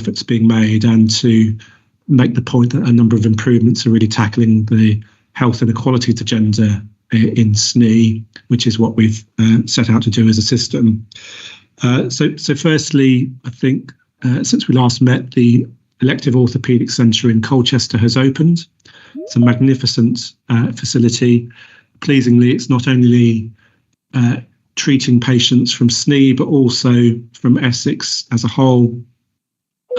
efforts being made, and to make the point that a number of improvements are really tackling the health inequalities agenda in SNE, which is what we've set out to do as a system. So firstly, I think since we last met, the elective orthopaedic centre in Colchester has opened. It's a magnificent facility. Pleasingly, it's not only treating patients from SNE, but also from Essex as a whole,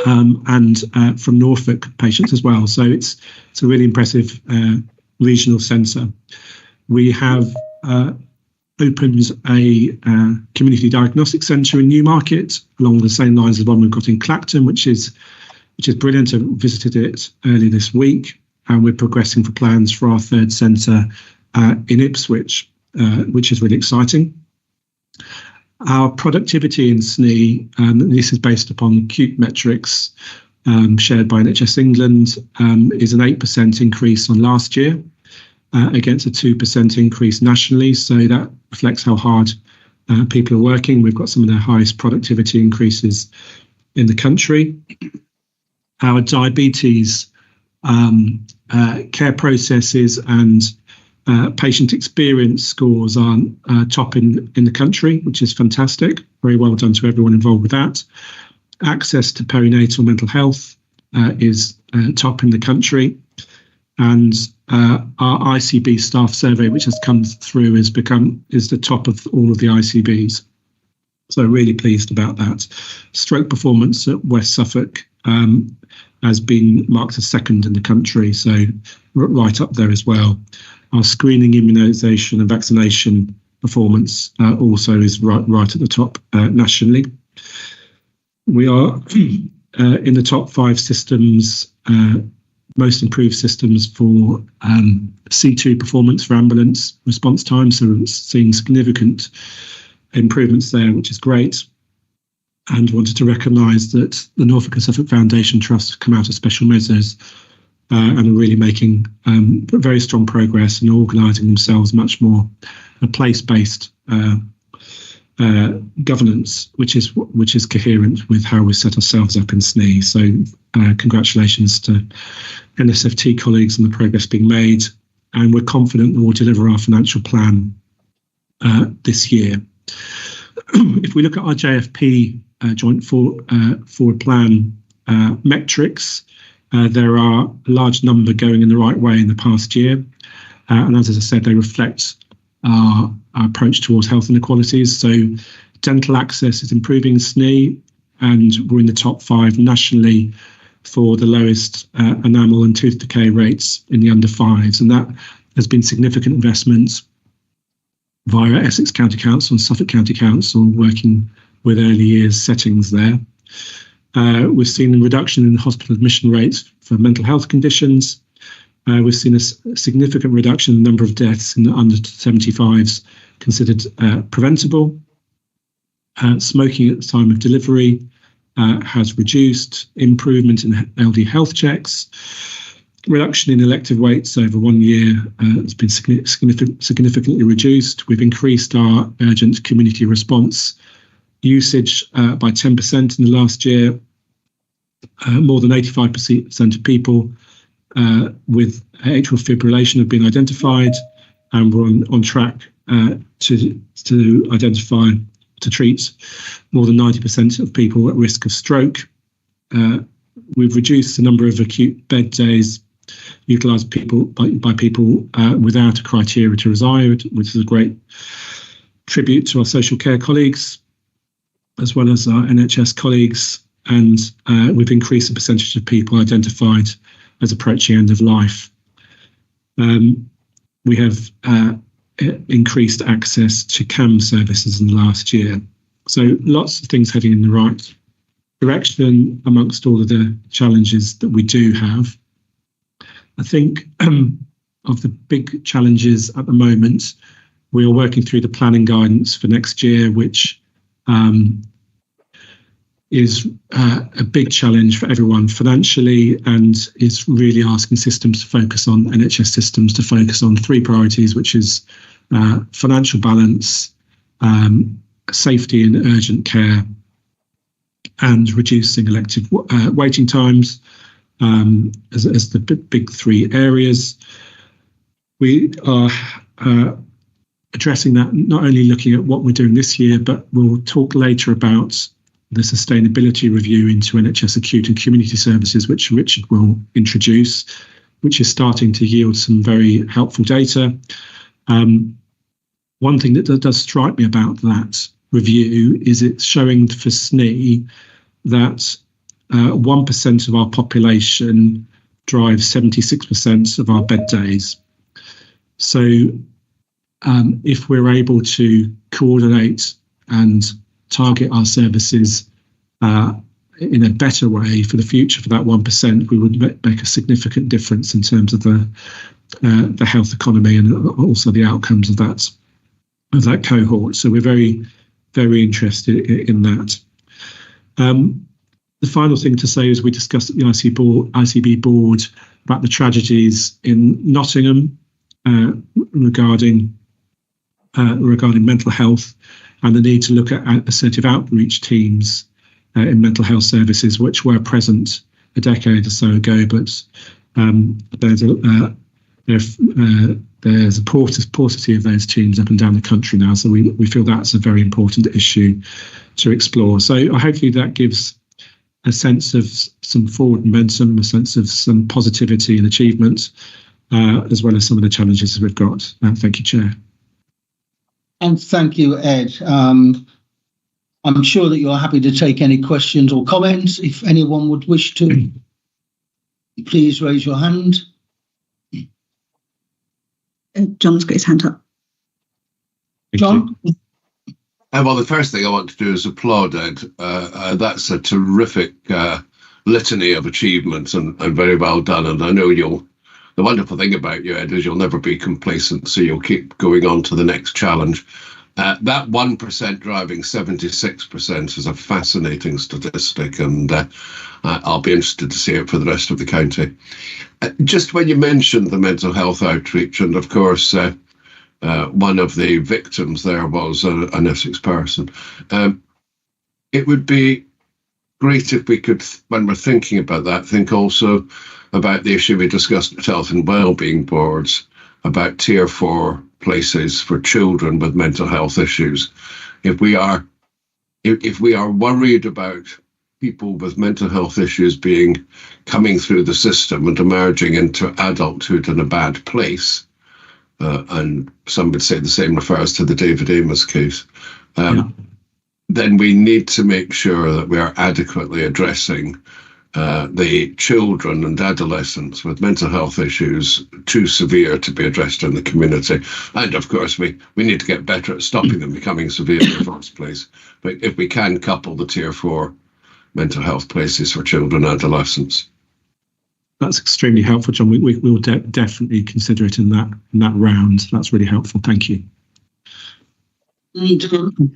and from Norfolk patients as well. So it's a really impressive regional centre. We have opened a community diagnostic centre in Newmarket along the same lines as the one we've got in Clacton, which is brilliant. I visited it early this week, and we're progressing for plans for our third centre in Ipswich, which is really exciting. Our productivity in SNE, and this is based upon acute metrics shared by NHS England, is an 8% increase on last year against a 2% increase nationally. So that reflects how hard people are working. We've got some of the highest productivity increases in the country. Our diabetes care processes and patient experience scores are top in the country, which is fantastic. Very well done to everyone involved with that. Access to perinatal mental health is top in the country. And our ICB staff survey, which has come through, is the top of all of the ICBs. So really pleased about that. Stroke performance at West Suffolk has been marked as second in the country, so right up there as well. Our screening, immunisation and vaccination performance also is right at the top nationally. We are in the top 5 systems, most improved systems for C2 performance for ambulance response time. So we're seeing significant improvements there, which is great. And wanted to recognise that the Norfolk and Suffolk Foundation Trust come out of special measures and are really making very strong progress and organising themselves much more a place-based governance, which is coherent with how we set ourselves up in SNE. So congratulations to NSFT colleagues on the progress being made, and we're confident that we'll deliver our financial plan this year. If we look at our JFP joint forward plan metrics, there are a large number going in the right way in the past year, and as I said, they reflect our approach towards health inequalities. So dental access is improving in SNE, and we're in the top 5 nationally for the lowest enamel and tooth decay rates in the under 5s, and that has been significant investment via Essex County Council and Suffolk County Council working with early years settings there. We've seen a reduction in hospital admission rates for mental health conditions. We've seen a significant reduction in the number of deaths in the under 75s considered preventable. Smoking at the time of delivery has reduced. Improvement in LD health checks. Reduction in elective waits over 1 year has been significantly reduced. We've increased our urgent community response usage by 10% in the last year. More than 85% of people with atrial fibrillation have been identified, and we're on track to identify, to treat more than 90% of people at risk of stroke. We've reduced the number of acute bed days utilised by people without a criteria to reside, which is a great tribute to our social care colleagues as well as our NHS colleagues, and we've increased the percentage of people identified as approaching end of life. We have increased access to CAM services in the last year. So lots of things heading in the right direction amongst all of the challenges that we do have. I think of the big challenges at the moment, we are working through the planning guidance for next year, which is a big challenge for everyone financially, and is really asking systems to focus on, NHS systems to focus on 3 priorities, which is financial balance, safety and urgent care, and reducing elective waiting times as the big three areas. We are addressing that, not only looking at what we're doing this year, but we'll talk later about the sustainability review into NHS acute and community services, which Richard will introduce, which is starting to yield some very helpful data. One thing that does strike me about that review is it's showing for SNE that 1% of our population drives 76% of our bed days. So if we're able to coordinate and target our services in a better way for the future for that 1%, we would make a significant difference in terms of the health economy and also the outcomes of that cohort. So we're very, very interested in that. The final thing to say is we discussed at the ICB board about the tragedies in Nottingham regarding mental health and the need to look at assertive outreach teams in mental health services, which were present a decade or so ago, but there's a paucity of those teams up and down the country now. So we feel that's a very important issue to explore. So hopefully that gives a sense of some forward momentum, a sense of some positivity and achievement, as well as some of the challenges we've got. Thank you, Chair. And thank you, Ed. I'm sure that you're happy to take any questions or comments. If anyone would wish to, please raise your hand. John's got his hand up. John? Well, the first thing I want to do is applaud Ed. That's a terrific litany of achievements and very well done. And I know the wonderful thing about you, Ed, is you'll never be complacent, so you'll keep going on to the next challenge. That 1% driving 76% is a fascinating statistic, and I'll be interested to see it for the rest of the county. Just when you mentioned the mental health outreach, and of course one of the victims there was an Essex person, it would be great if we could, when we're thinking about that, think also about the issue we discussed at Health and Wellbeing Boards about Tier 4 places for children with mental health issues. If we are worried about people with mental health issues coming through the system and emerging into adulthood in a bad place, and some would say the same refers to the David Amos case, then we need to make sure that we are adequately addressing the children and adolescents with mental health issues too severe to be addressed in the community. And of course, we need to get better at stopping them becoming severe in the first place. But if we can couple the Tier 4 mental health places for children and adolescents. That's extremely helpful, John. We will definitely consider it in that round. That's really helpful. Thank you. And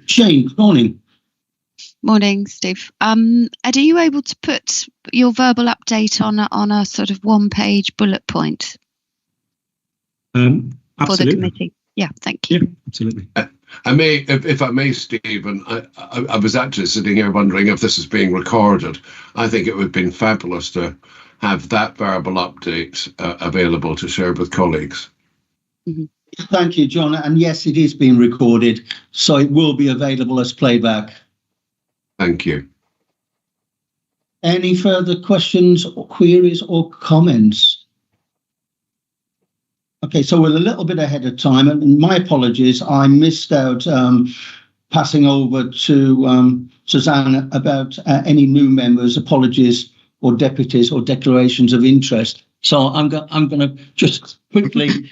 Shane, good morning. Morning, Steve. Ed, are you able to put your verbal update on a sort of one-page bullet point Absolutely. for the committee? Yeah, thank you. Yeah, absolutely. If I may, Stephen, I was actually sitting here wondering if this is being recorded. I think it would have been fabulous to have that verbal update available to share with colleagues. Mm-hmm. Thank you, John. And yes, it is being recorded, so it will be available as playback. Thank you. Any further questions or queries or comments? Okay, so we're a little bit ahead of time, and my apologies, I missed out passing over to Suzanne about any new members, apologies, or deputies or declarations of interest. So I'm going to just quickly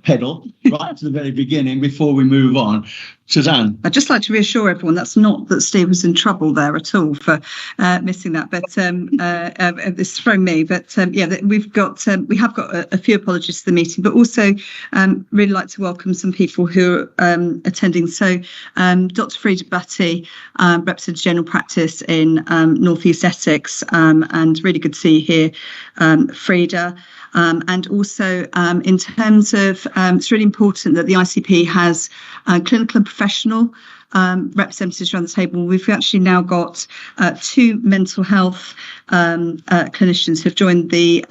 pedal right to the very beginning before we move on. Suzanne. I'd just like to reassure everyone that's not that Steve was in trouble there at all for missing that, but this is from me. But we have got a few apologies to the meeting, but also really like to welcome some people who are attending. So Dr. Frida Batty, represents General Practice in North East Essex, and really good to see you here, Frida. And also in terms of, it's really important that the ICP has clinical and professional representatives around the table. We've actually now got 2 mental health clinicians who've joined the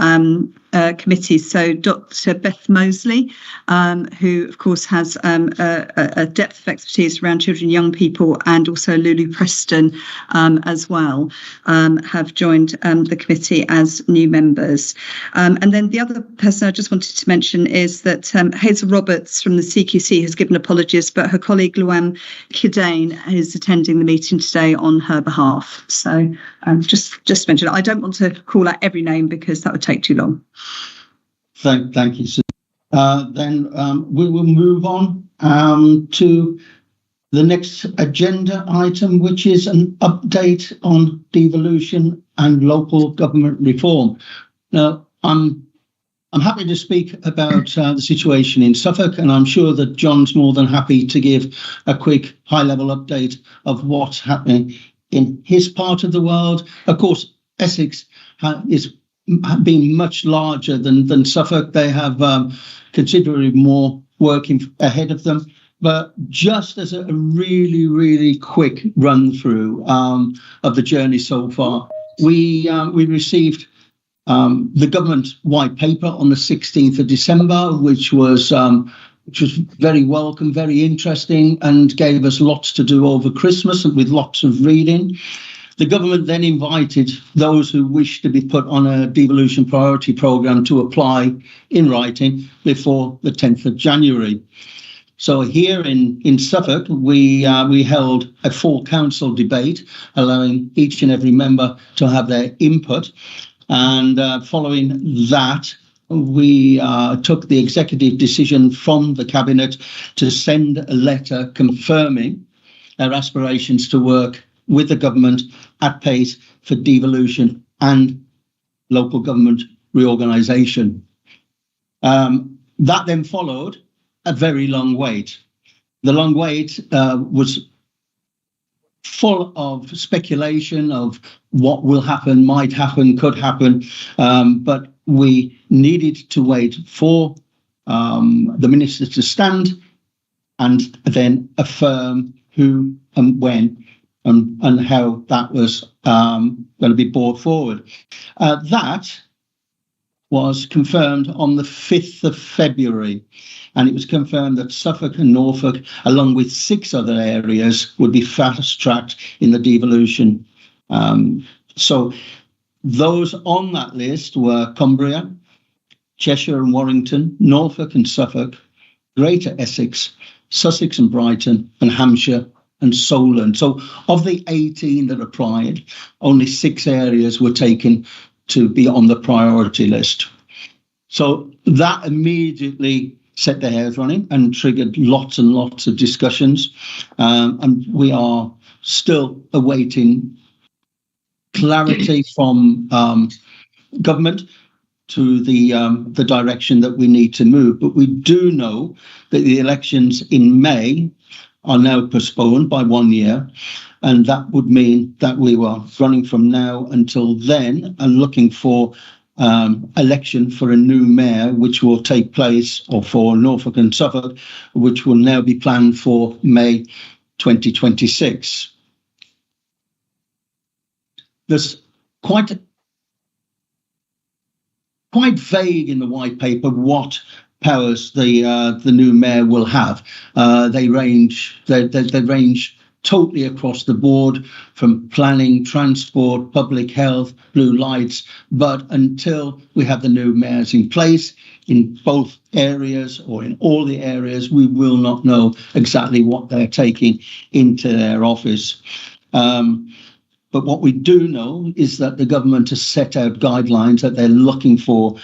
committee. So Dr. Beth Mosley, who of course has a depth of expertise around children and young people, and also Lulu Preston as well, have joined the committee as new members. And then the other person I just wanted to mention is that Hazel Roberts from the CQC has given apologies, but her colleague Luann Kidane is attending the meeting today on her behalf. So just mention it. I don't want to call out every name because that would take too long. Thank you, Sue. Then we will move on to the next agenda item, which is an update on devolution and local government reform. Now, I'm happy to speak about the situation in Suffolk, and I'm sure that John's more than happy to give a quick high-level update of what's happening in his part of the world. Of course, Essex is being much larger than Suffolk. They have considerably more working ahead of them. But just as a really, really quick run through of the journey so far, we received the government white paper on the 16th of December, which was very welcome, very interesting, and gave us lots to do over Christmas and with lots of reading. The government then invited those who wished to be put on a devolution priority programme to apply in writing before the 10th of January. So here in Suffolk, we held a full council debate, allowing each and every member to have their input. And following that, we took the executive decision from the Cabinet to send a letter confirming our aspirations to work with the government at pace for devolution and local government reorganisation. That then followed a very long wait. The long wait was full of speculation of what will happen, might happen, could happen, but we needed to wait for the minister to stand and then affirm who and when and how that was going to be brought forward. That was confirmed on the 5th of February, and it was confirmed that Suffolk and Norfolk, along with 6 other areas, would be fast-tracked in the devolution. So those on that list were Cumbria, Cheshire and Warrington, Norfolk and Suffolk, Greater Essex, Sussex and Brighton, and Hampshire and Solent. So of the 18 that applied, only 6 areas were taken to be on the priority list. So that immediately set the hairs running and triggered lots and lots of discussions. And we are still awaiting clarity from government to the direction that we need to move. But we do know that the elections in May are now postponed by 1 year, and that would mean that we were running from now until then and looking for election for a new mayor, which will take place, or for Norfolk and Suffolk, which will now be planned for May 2026. There's quite vague in the white paper what powers the new mayor will have. They range totally across the board, from planning, transport, public health, blue lights. But until we have the new mayors in place in both areas or in all the areas, we will not know exactly what they're taking into their office. But what we do know is that the government has set out guidelines that they're looking for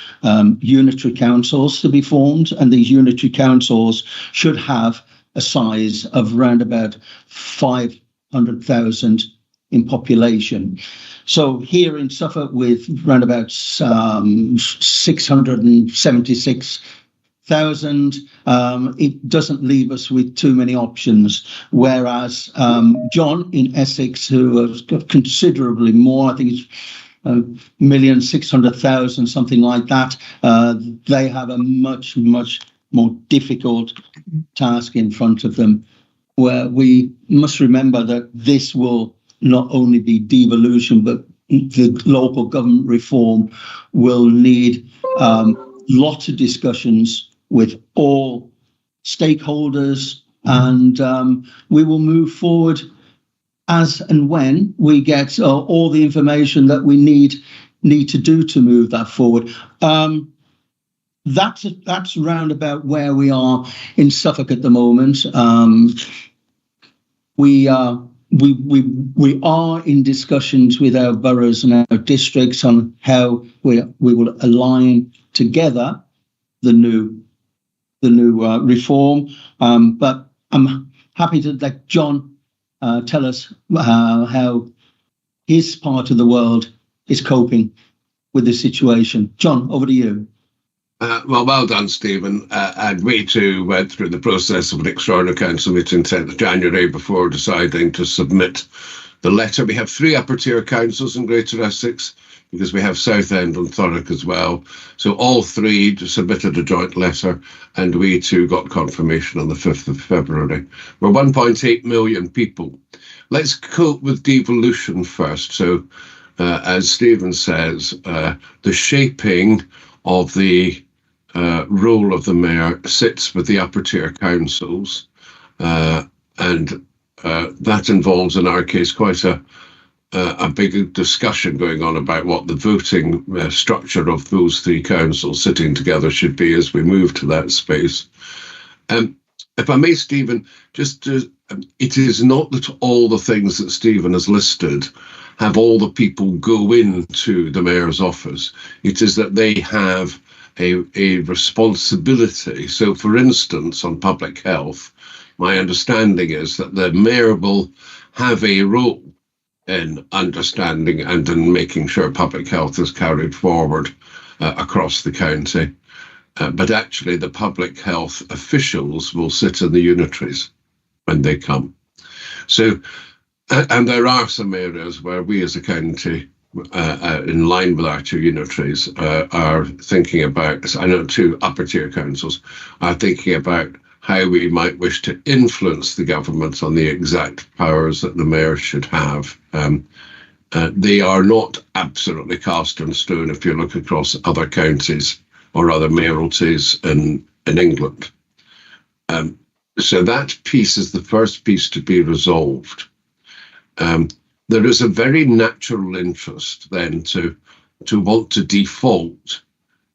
unitary councils to be formed, and these unitary councils should have a size of around about 500,000 in population. So here in Suffolk, with around about 676,000, it doesn't leave us with too many options. Whereas John in Essex, who has got considerably more, I think it's 1,600,000, something like that, they have a much more difficult task in front of them. where we must remember that this will not only be devolution, but the local government reform will need lots of discussions with all stakeholders, and we will move forward as and when we get all the information that we need to do to move that forward. That's round about where we are in Suffolk at the moment. We are in discussions with our boroughs and our districts on how we will align together the new reform. But I'm happy to let John tell us how his part of the world is coping with the situation. John, over to you. Well done, Stephen. And we too went through the process of an extraordinary council meeting 10th of January before deciding to submit the letter. We have 3 upper tier councils in Greater Essex, because we have Southend and Thurrock as well. So all 3 submitted a joint letter, and we too got confirmation on the 5th of February. We're 1.8 million people. Let's cope with devolution first. So as Stephen says, the shaping of the role of the mayor sits with the upper tier councils, and that involves, in our case, quite a big discussion going on about what the voting structure of those 3 councils sitting together should be as we move to that space. If I may, Stephen, it is not that all the things that Stephen has listed have all the people go into the mayor's office. It is that they have a responsibility. So, for instance, on public health, my understanding is that the mayor will have a role in understanding and in making sure public health is carried forward across the county. But actually, the public health officials will sit in the unitaries when they come. So, and there are some areas where we as a county, in line with our 2 unitaries, are thinking about, I know 2 upper tier councils are thinking about how we might wish to influence the government on the exact powers that the mayor should have. They are not absolutely cast in stone if you look across other counties or other mayoralties in England. So that piece is the first piece to be resolved. There is a very natural interest then to want to default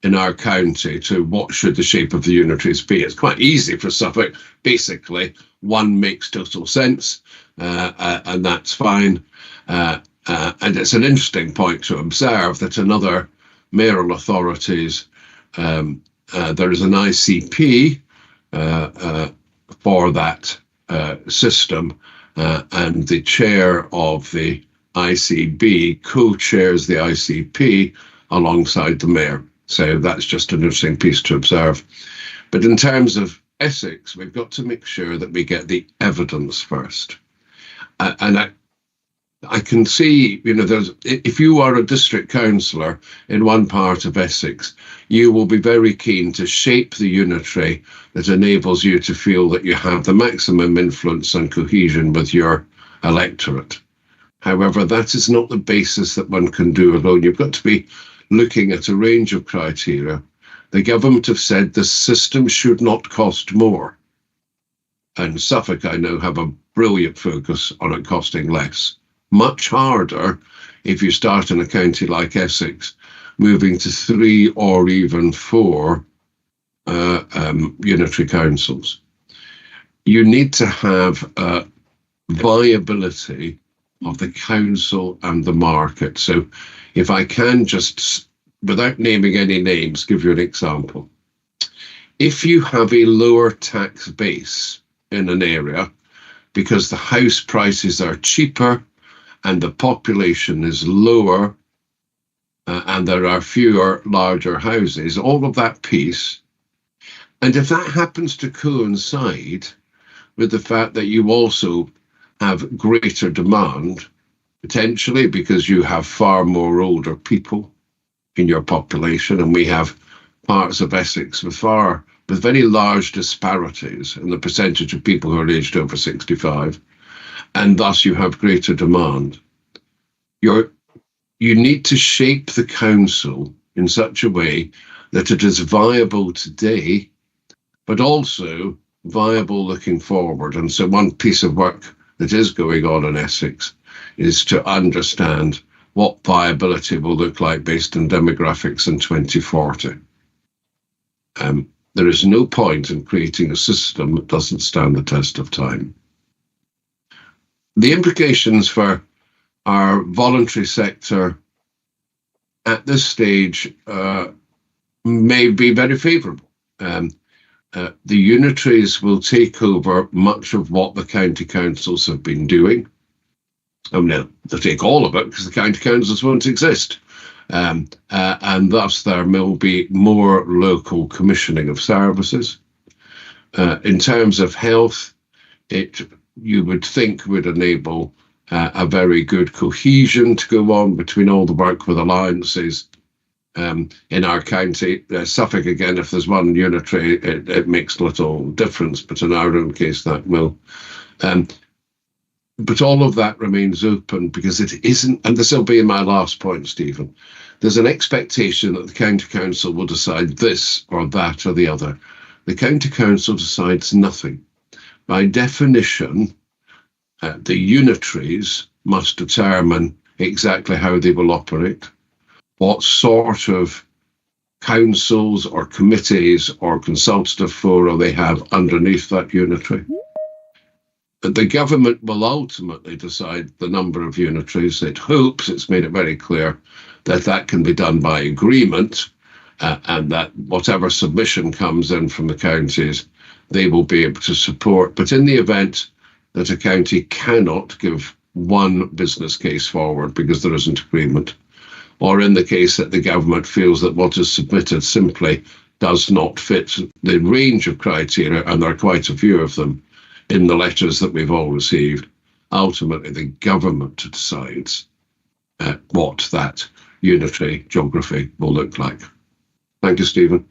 in our county to what should the shape of the unitaries be. It's quite easy for Suffolk. Basically, 1 makes total sense, and that's fine. And it's an interesting point to observe that in other mayoral authorities, there is an ICP for that system, and the chair of the ICB co-chairs the ICP alongside the mayor. So that's just an interesting piece to observe. But in terms of Essex, we've got to make sure that we get the evidence first. And I can see, if you are a district councillor in one part of Essex, you will be very keen to shape the unitary that enables you to feel that you have the maximum influence and cohesion with your electorate. However, that is not the basis that one can do alone. You've got to be looking at a range of criteria. The government have said the system should not cost more. And Suffolk, I know, have a brilliant focus on it costing less. Much harder if you start in a county like Essex, moving to 3 or even 4 unitary councils. You need to have viability of the council and the market. So if I can just, without naming any names, give you an example. If you have a lower tax base in an area because the house prices are cheaper and the population is lower and there are fewer larger houses, all of that piece, and if that happens to coincide with the fact that you also have greater demand, potentially because you have far more older people in your population, and we have parts of Essex with far with very large disparities in the percentage of people who are aged over 65, and thus you have greater demand. You need to shape the council in such a way that it is viable today, but also viable looking forward. And so one piece of work that is going on in Essex is to understand what viability will look like based on demographics in 2040. There is no point in creating a system that doesn't stand the test of time. The implications for our voluntary sector at this stage may be very favourable. The unitaries will take over much of what the county councils have been doing. They'll take all of it because the county councils won't exist. And thus there will be more local commissioning of services. In terms of health, you would think would enable a very good cohesion to go on between all the work with alliances in our county. Suffolk, again, if there's one unitary, it makes little difference, but in our own case that will. But all of that remains open because it isn't, and this will be my last point, Stephen, there's an expectation that the county council will decide this or that or the other. The county council decides nothing. By definition, the unitaries must determine exactly how they will operate, what sort of councils or committees or consultative fora they have underneath that unitary. The government will ultimately decide the number of unitaries. It hopes, it's made it very clear, that that can be done by agreement, and that whatever submission comes in from the counties, they will be able to support. But in the event that a county cannot give one business case forward because there isn't agreement, or in the case that the government feels that what is submitted simply does not fit the range of criteria, and there are quite a few of them in the letters that we've all received, ultimately the government decides what that unitary geography will look like. Thank you, Stephen.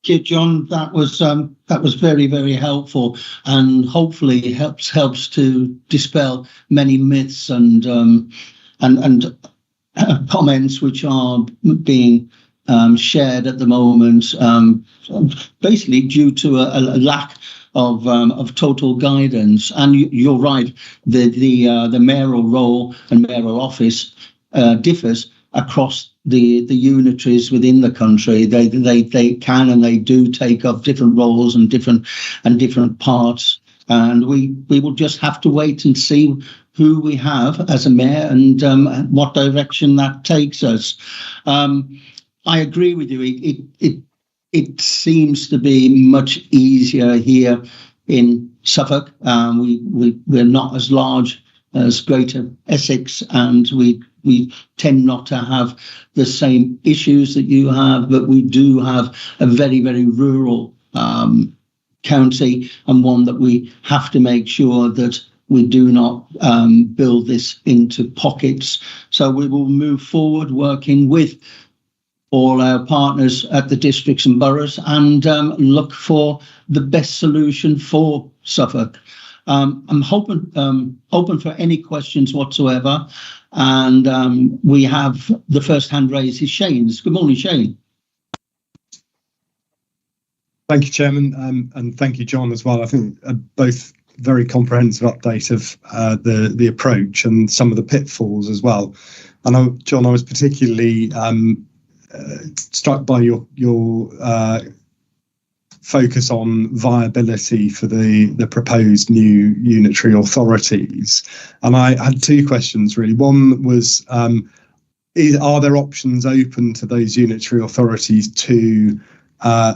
Thank you, John. That was very, very helpful, and hopefully helps to dispel many myths and comments which are being shared at the moment, basically due to a lack of total guidance. And you're right, the mayoral role and mayoral office differs across the unitaries within the country. They can and they do take up different roles and different parts, and we will just have to wait and see who we have as a mayor and what direction that takes us. I agree with you. It seems to be much easier here in Suffolk. We're not as large as Greater Essex, and we tend not to have the same issues that you have, but we do have a very, very rural county, and one that we have to make sure that we do not build this into pockets. So we will move forward working with all our partners at the districts and boroughs and look for the best solution for Suffolk. I'm open for any questions whatsoever, and we have the first hand raised is Shane's. Good morning, Shane. Thank you, Chairman, and thank you, John, as well. I think both very comprehensive update of the approach and some of the pitfalls as well. And John, I was particularly struck by your focus on viability for the proposed new unitary authorities. And I had two questions, really. One was, are there options open to those unitary authorities to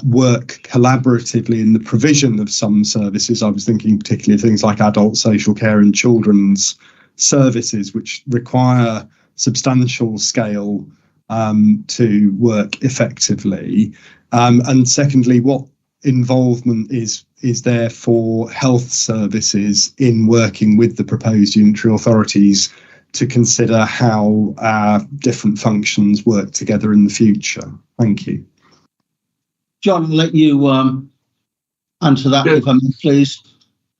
work collaboratively in the provision of some services? I was thinking particularly of things like adult social care and children's services, which require substantial scale to work effectively. And secondly, what involvement is there for health services in working with the proposed unitary authorities to consider how our different functions work together in the future? Thank you. John, I'll let you answer that, if I may, please.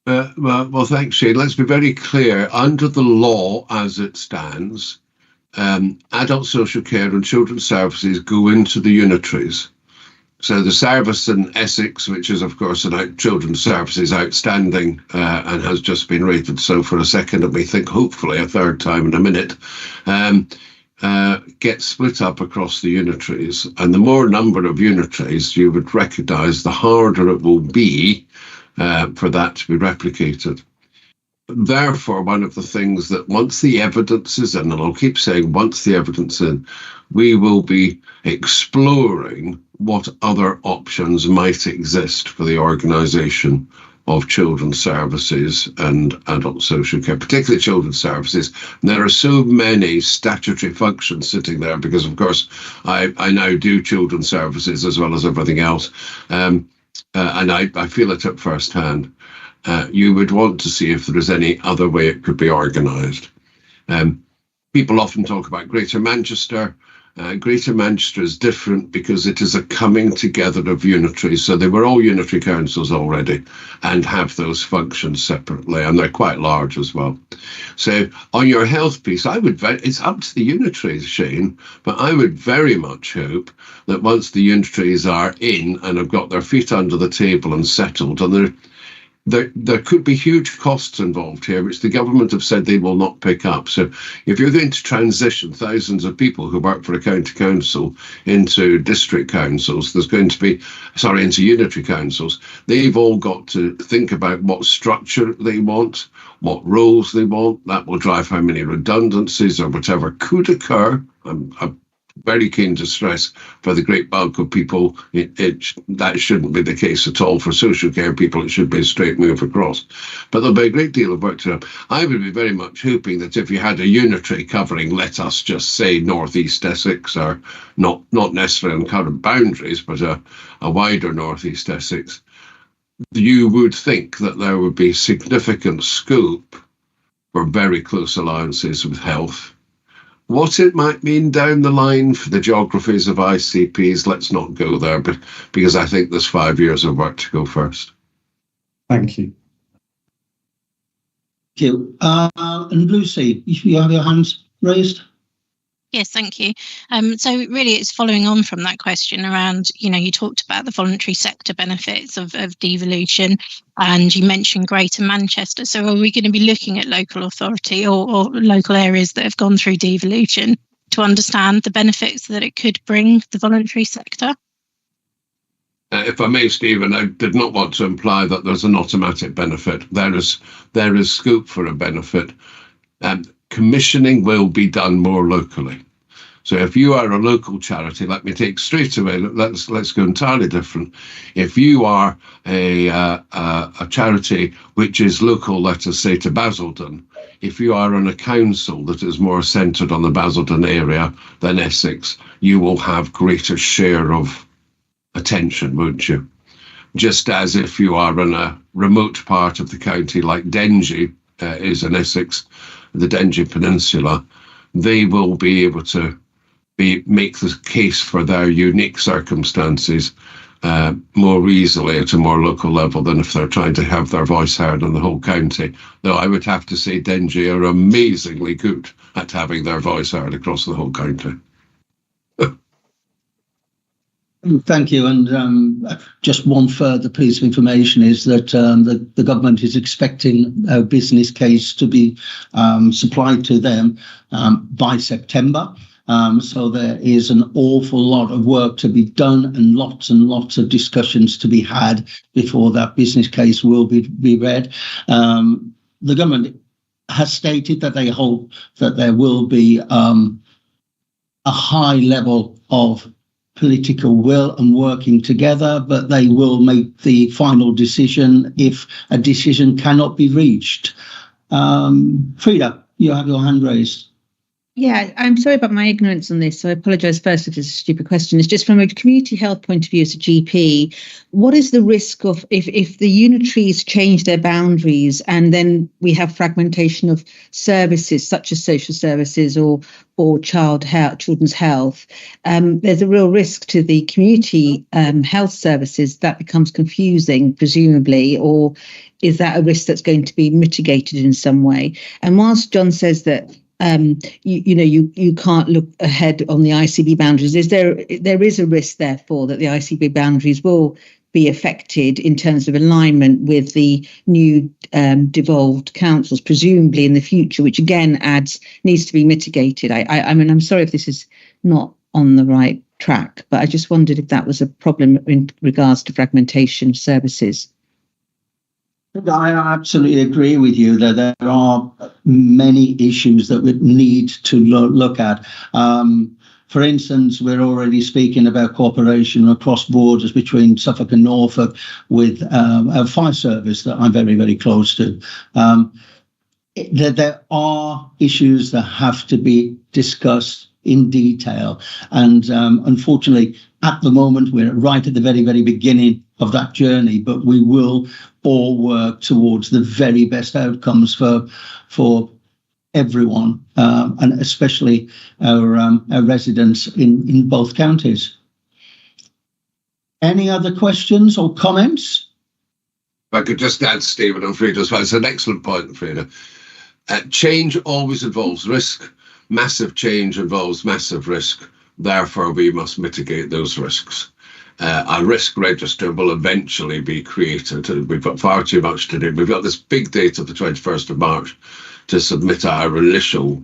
Well, thanks, Shane. Let's be very clear. Under the law as it stands, adult social care and children's services go into the unitaries. So the service in Essex, which is, of course, an children's services outstanding and has just been rated so for a second, and we think hopefully a third time in a minute, gets split up across the unitaries. And the more number of unitaries you would recognise, the harder it will be for that to be replicated. Therefore, one of the things that once the evidence is in, and I'll keep saying once the evidence is in, we will be exploring what other options might exist for the organisation of children's services and adult social care, particularly children's services. And there are so many statutory functions sitting there because, of course, I now do children's services as well as everything else. And I feel it at first hand. You would want to see if there is any other way it could be organised. People often talk about Greater Manchester. Greater Manchester is different because it is a coming together of unitaries. So they were all unitary councils already and have those functions separately, and they're quite large as well. So on your health piece, it's up to the unitaries, Shane, but I would very much hope that once the unitaries are in and have got their feet under the table and settled, and there could be huge costs involved here, which the government have said they will not pick up. So if you're going to transition thousands of people who work for a county council into district councils, into unitary councils, they've all got to think about what structure they want, what roles they want. That will drive how many redundancies or whatever could occur. I'm very keen to stress for the great bulk of people, that shouldn't be the case at all. For social care people, it should be a straight move across. But there'll be a great deal of work to do. I would be very much hoping that if you had a unitary covering, let us just say North East Essex, or not necessarily on current boundaries, but a wider North East Essex, you would think that there would be significant scope for very close alliances with health. What it might mean down the line for the geographies of ICPs, let's not go there, but because I think there's 5 years of work to go first. Thank you. Thank you. And Lucy, you have your hands raised? Yes, thank you. So really it's following on from that question around, you talked about the voluntary sector benefits of devolution, and you mentioned Greater Manchester. So are we going to be looking at local authority or local areas that have gone through devolution to understand the benefits that it could bring the voluntary sector? If I may, Stephen, I did not want to imply that there's an automatic benefit. There is scope for a benefit. Commissioning will be done more locally. So if you are a local charity, let me take straight away, let's go entirely different. If you are a charity which is local, let us say to Basildon, if you are on a council that is more centred on the Basildon area than Essex, you will have greater share of attention, won't you? Just as if you are in a remote part of the county like Dengie is in Essex, the Dengie Peninsula, they will be able to make the case for their unique circumstances more easily at a more local level than if they're trying to have their voice heard in the whole county. Though I would have to say Dengie are amazingly good at having their voice heard across the whole county. Thank you. And just one further piece of information is that the government is expecting a business case to be supplied to them by September. So there is an awful lot of work to be done and lots of discussions to be had before that business case will be read. The government has stated that they hope that there will be a high level of political will and working together, but they will make the final decision if a decision cannot be reached. Frida, you have your hand raised. Yeah, I'm sorry about my ignorance on this, so I apologise first if it's a stupid question. It's just from a community health point of view as a GP, what is the risk of if the unitaries change their boundaries and then we have fragmentation of services such as social services or children's health? There's a real risk to the community health services that becomes confusing, presumably, or is that a risk that's going to be mitigated in some way? And whilst John says that you can't look ahead on the ICB boundaries, there is a risk, therefore, that the ICB boundaries will be affected in terms of alignment with the new devolved councils, presumably in the future, which again needs to be mitigated. I mean, I'm sorry if this is not on the right track, but I just wondered if that was a problem in regards to fragmentation of services. I absolutely agree with you that there are many issues that we need to look at. For instance, we're already speaking about cooperation across borders between Suffolk and Norfolk with a fire service that I'm very, very close to. There are issues that have to be discussed in detail. And unfortunately, at the moment, we're right at the very, very beginning of that journey, but we will all work towards the very best outcomes for everyone, and especially our residents in both counties. Any other questions or comments? If I could just add, Stephen and Frida as well. It's an excellent point, Frida. Change always involves risk. Massive change involves massive risk. Therefore, we must mitigate those risks. A risk register will eventually be created. We've got far too much to do. We've got this big date of the 21st of March to submit our initial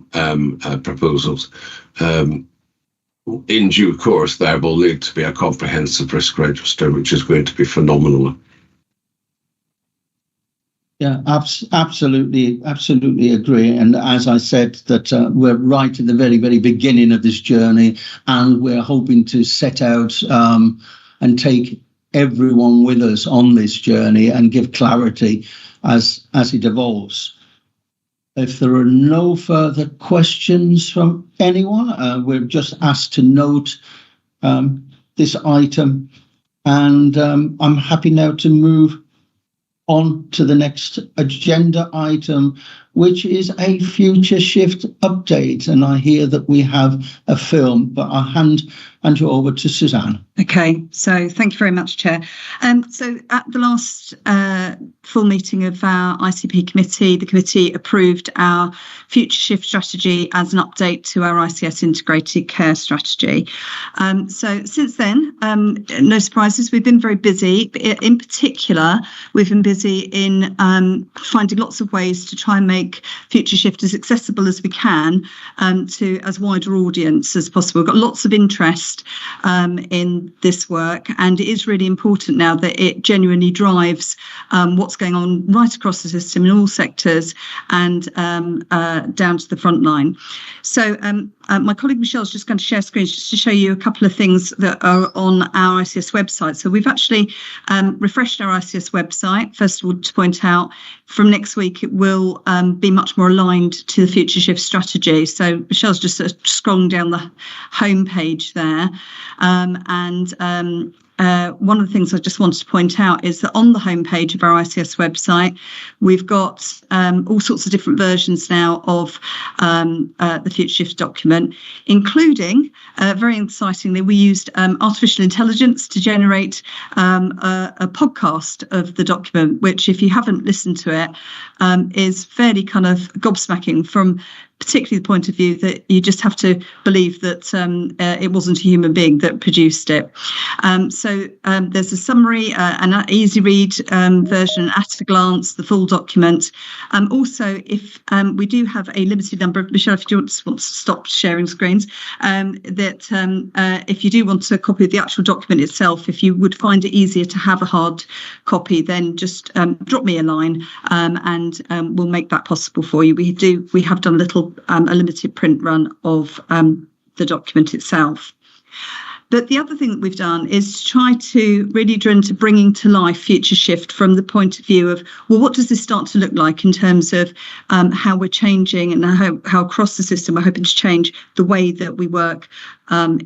proposals. In due course, there will need to be a comprehensive risk register, which is going to be phenomenal. Yeah, absolutely agree. And as I said, that we're right at the very, very beginning of this journey, and we're hoping to set out and take everyone with us on this journey and give clarity as it evolves. If there are no further questions from anyone, we're just asked to note this item, and I'm happy now to move on to the next agenda item, which is a Future Shift update. And I hear that we have a film, but I'll hand you over to Suzanne. Okay, so thank you very much, Chair. So at the last full meeting of our ICP committee, the committee approved our Future Shift strategy as an update to our ICS integrated care strategy. So since then, no surprises, we've been very busy. In particular, we've been busy in finding lots of ways to try and make Future Shift as accessible as we can to as wide an audience as possible. We've got lots of interest in this work, and it is really important now that it genuinely drives what's going on right across the system in all sectors and down to the front line. So my colleague Michelle is just going to share screens just to show you a couple of things that are on our ICS website. So we've actually refreshed our ICS website. First of all, to point out, from next week it will be much more aligned to the Future Shift strategy. So Michelle's just scrolling down the home page there, one of the things I just wanted to point out is that on the homepage of our ICS website, we've got all sorts of different versions now of the Future Shift document, including, very excitingly, we used artificial intelligence to generate a podcast of the document, which, if you haven't listened to it, is fairly kind of gobsmacking from particularly the point of view that you just have to believe that it wasn't a human being that produced it. So there's a summary, an easy read version at a glance, the full document. Also, if we do have a limited number of, Michelle, if you want to stop sharing screens, if you do want a copy of the actual document itself, if you would find it easier to have a hard copy, then just drop me a line and we'll make that possible for you. We have done a limited print run of the document itself. But the other thing that we've done is try to really draw into bringing to life Future Shift from the point of view of, well, what does this start to look like in terms of how we're changing and how across the system we're hoping to change the way that we work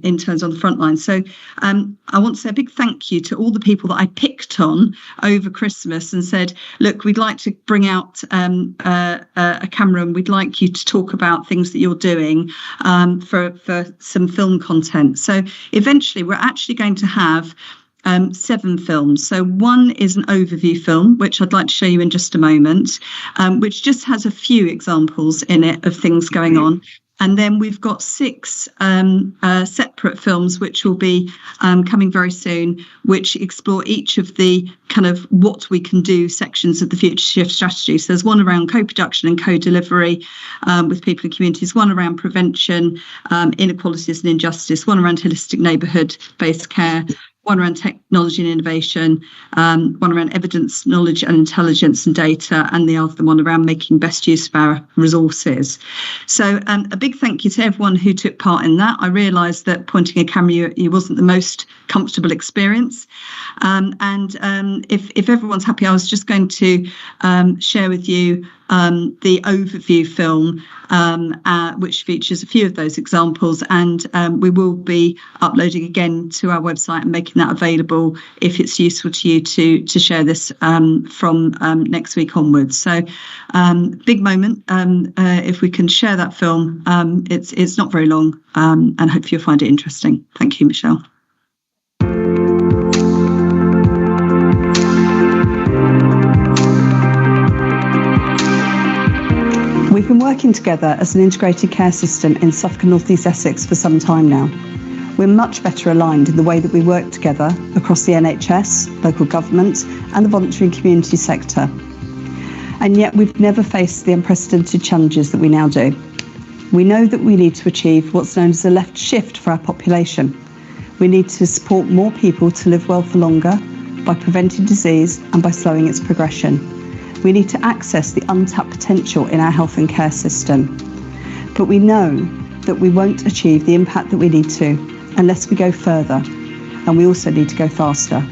in terms on the front line. So I want to say a big thank you to all the people that I picked on over Christmas and said, look, we'd like to bring out a camera and we'd like you to talk about things that you're doing for some film content. So eventually we're actually going to have 7 films. So one is an overview film, which I'd like to show you in just a moment, which just has a few examples in it of things going on. And then we've got 6 separate films, which will be coming very soon, which explore each of the kind of what we can do sections of the Future Shift strategy. So there's one around co-production and co-delivery with people and communities, one around prevention, inequalities and injustice, one around holistic neighbourhood-based care, one around technology and innovation, one around evidence, knowledge and intelligence and data, and the other one around making best use of our resources. So a big thank you to everyone who took part in that. I realised that pointing a camera you wasn't the most comfortable experience. If everyone's happy, I was just going to share with you the overview film, which features a few of those examples, and we will be uploading again to our website and making that available if it's useful to you to share this from next week onwards. So big moment. If we can share that film, it's not very long, and hopefully you'll find it interesting. Thank you, Michelle. We've been working together as an integrated care system in Suffolk and North East Essex for some time now. We're much better aligned in the way that we work together across the NHS, local government and the voluntary and community sector. And yet we've never faced the unprecedented challenges that we now do. We know that we need to achieve what's known as a left shift for our population. We need to support more people to live well for longer by preventing disease and by slowing its progression. We need to access the untapped potential in our health and care system. But we know that we won't achieve the impact that we need to unless we go further, and we also need to go faster.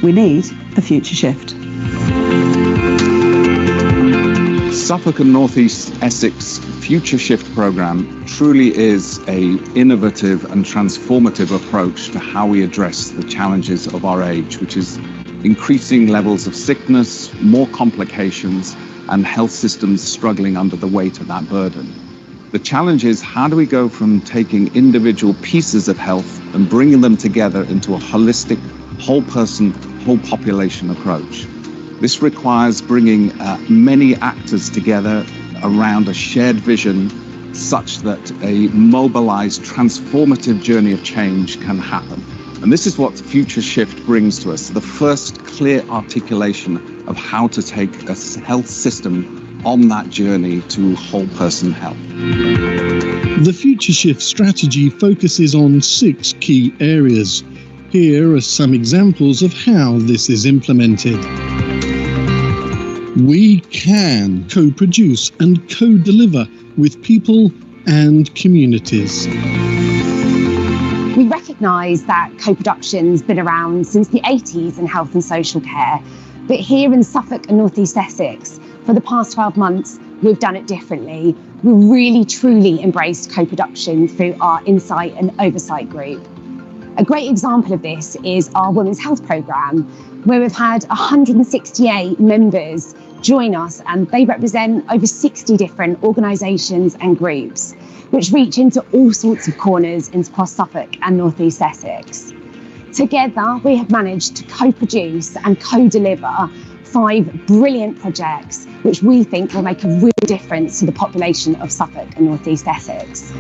We need a future shift. Suffolk and North East Essex Future Shift programme truly is an innovative and transformative approach to how we address the challenges of our age, which is increasing levels of sickness, more complications, and health systems struggling under the weight of that burden. The challenge is, how do we go from taking individual pieces of health and bringing them together into a holistic, whole person, whole population approach? This requires bringing many actors together around a shared vision such that a mobilized, transformative journey of change can happen. And this is what Future Shift brings to us, the first clear articulation of how to take a health system on that journey to whole person health. The Future Shift strategy focuses on 6 key areas. Here are some examples of how this is implemented. We can co-produce and co-deliver with people and communities. We recognise that co-production's been around since the 80s in health and social care, but here in Suffolk and North East Essex, for the past 12 months, we've done it differently. We really, truly embraced co-production through our Insight and Oversight group. A great example of this is our Women's Health programme, where we've had 168 members join us, and they represent over 60 different organisations and groups, which reach into all sorts of corners across Suffolk and North East Essex. Together, we have managed to co-produce and co-deliver 5 brilliant projects, which we think will make a real difference to the population of Suffolk and North East Essex.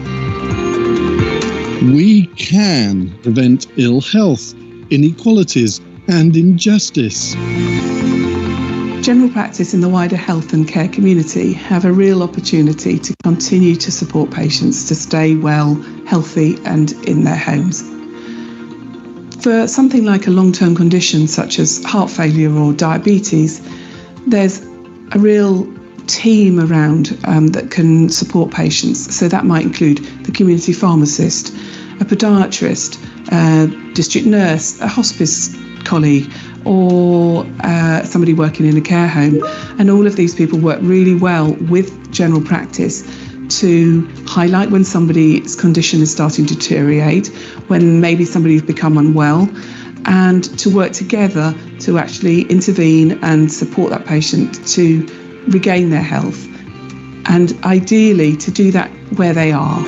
We can prevent ill health, inequalities and injustice. General practice in the wider health and care community have a real opportunity to continue to support patients to stay well, healthy and in their homes. For something like a long-term condition such as heart failure or diabetes, there's a real team around that can support patients. So that might include the community pharmacist, a podiatrist, district nurse, a hospice colleague, or somebody working in a care home. And all of these people work really well with general practice to highlight when somebody's condition is starting to deteriorate, when maybe somebody's become unwell, and to work together to actually intervene and support that patient to regain their health, and ideally to do that where they are.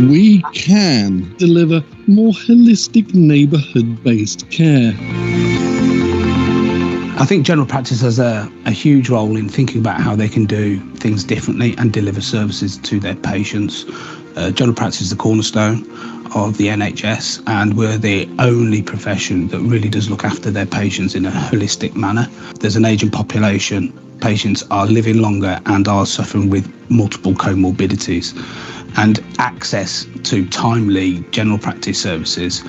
We can deliver more holistic neighbourhood-based care. I think general practice has a huge role in thinking about how they can do things differently and deliver services to their patients. General practice is the cornerstone of the NHS, and we're the only profession that really does look after their patients in a holistic manner. There's an ageing population. Patients are living longer and are suffering with multiple comorbidities. And access to timely general practice services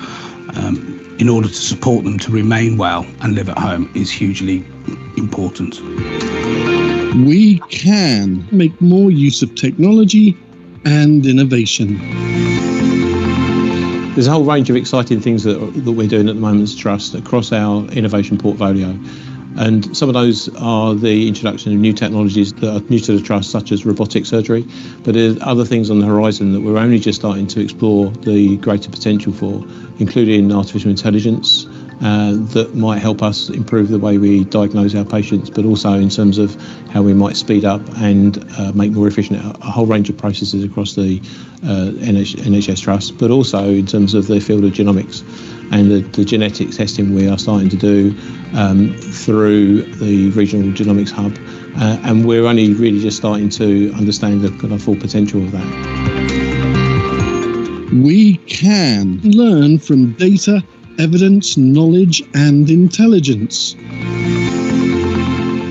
in order to support them to remain well and live at home is hugely important. We can make more use of technology and innovation. There's a whole range of exciting things that we're doing at the moment as a trust across our innovation portfolio. And some of those are the introduction of new technologies that are new to the trust, such as robotic surgery. But there's other things on the horizon that we're only just starting to explore the greater potential for, including artificial intelligence, that might help us improve the way we diagnose our patients, but also in terms of how we might speed up and make more efficient a whole range of processes across the NHS Trust, but also in terms of the field of genomics and the genetic testing we are starting to do through the regional genomics hub. And we're only really just starting to understand the kind of full potential of that. We can learn from data, evidence, knowledge, and intelligence.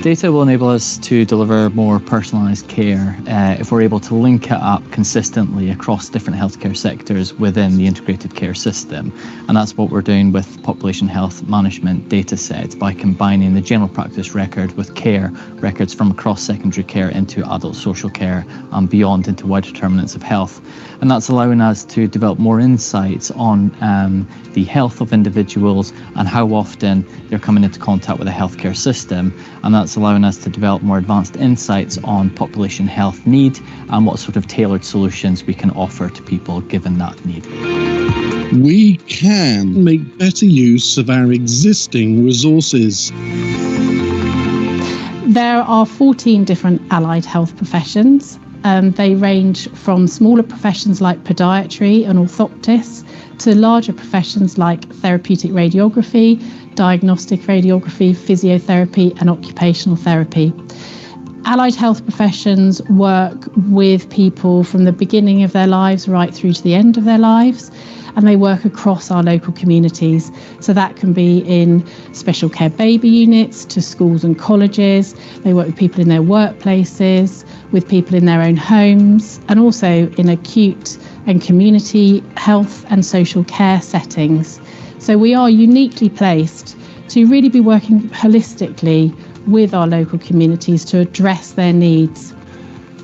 Data will enable us to deliver more personalised care if we're able to link it up consistently across different healthcare sectors within the integrated care system. And that's what we're doing with population health management data sets by combining the general practice record with care records from across secondary care into adult social care and beyond into wider determinants of health. And that's allowing us to develop more insights on the health of individuals and how often they're coming into contact with the healthcare system. And that's allowing us to develop more advanced insights on population health need and what sort of tailored solutions we can offer to people given that need. We can make better use of our existing resources. There are 14 different allied health professions. They range from smaller professions like podiatry and orthoptists to larger professions like therapeutic radiography, diagnostic radiography, physiotherapy and occupational therapy. Allied health professions work with people from the beginning of their lives right through to the end of their lives, and they work across our local communities. So that can be in special care baby units to schools and colleges. They work with people in their workplaces, with people in their own homes, and also in acute and community health and social care settings. So we are uniquely placed to really be working holistically with our local communities to address their needs.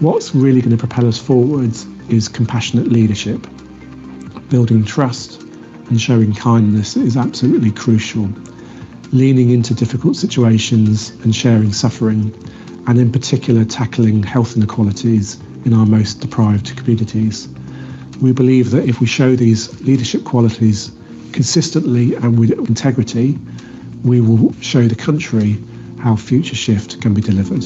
What's really going to propel us forwards is compassionate leadership. Building trust and showing kindness is absolutely crucial. Leaning into difficult situations and sharing suffering, and in particular tackling health inequalities in our most deprived communities. We believe that if we show these leadership qualities consistently and with integrity, we will show the country how Future Shift can be delivered.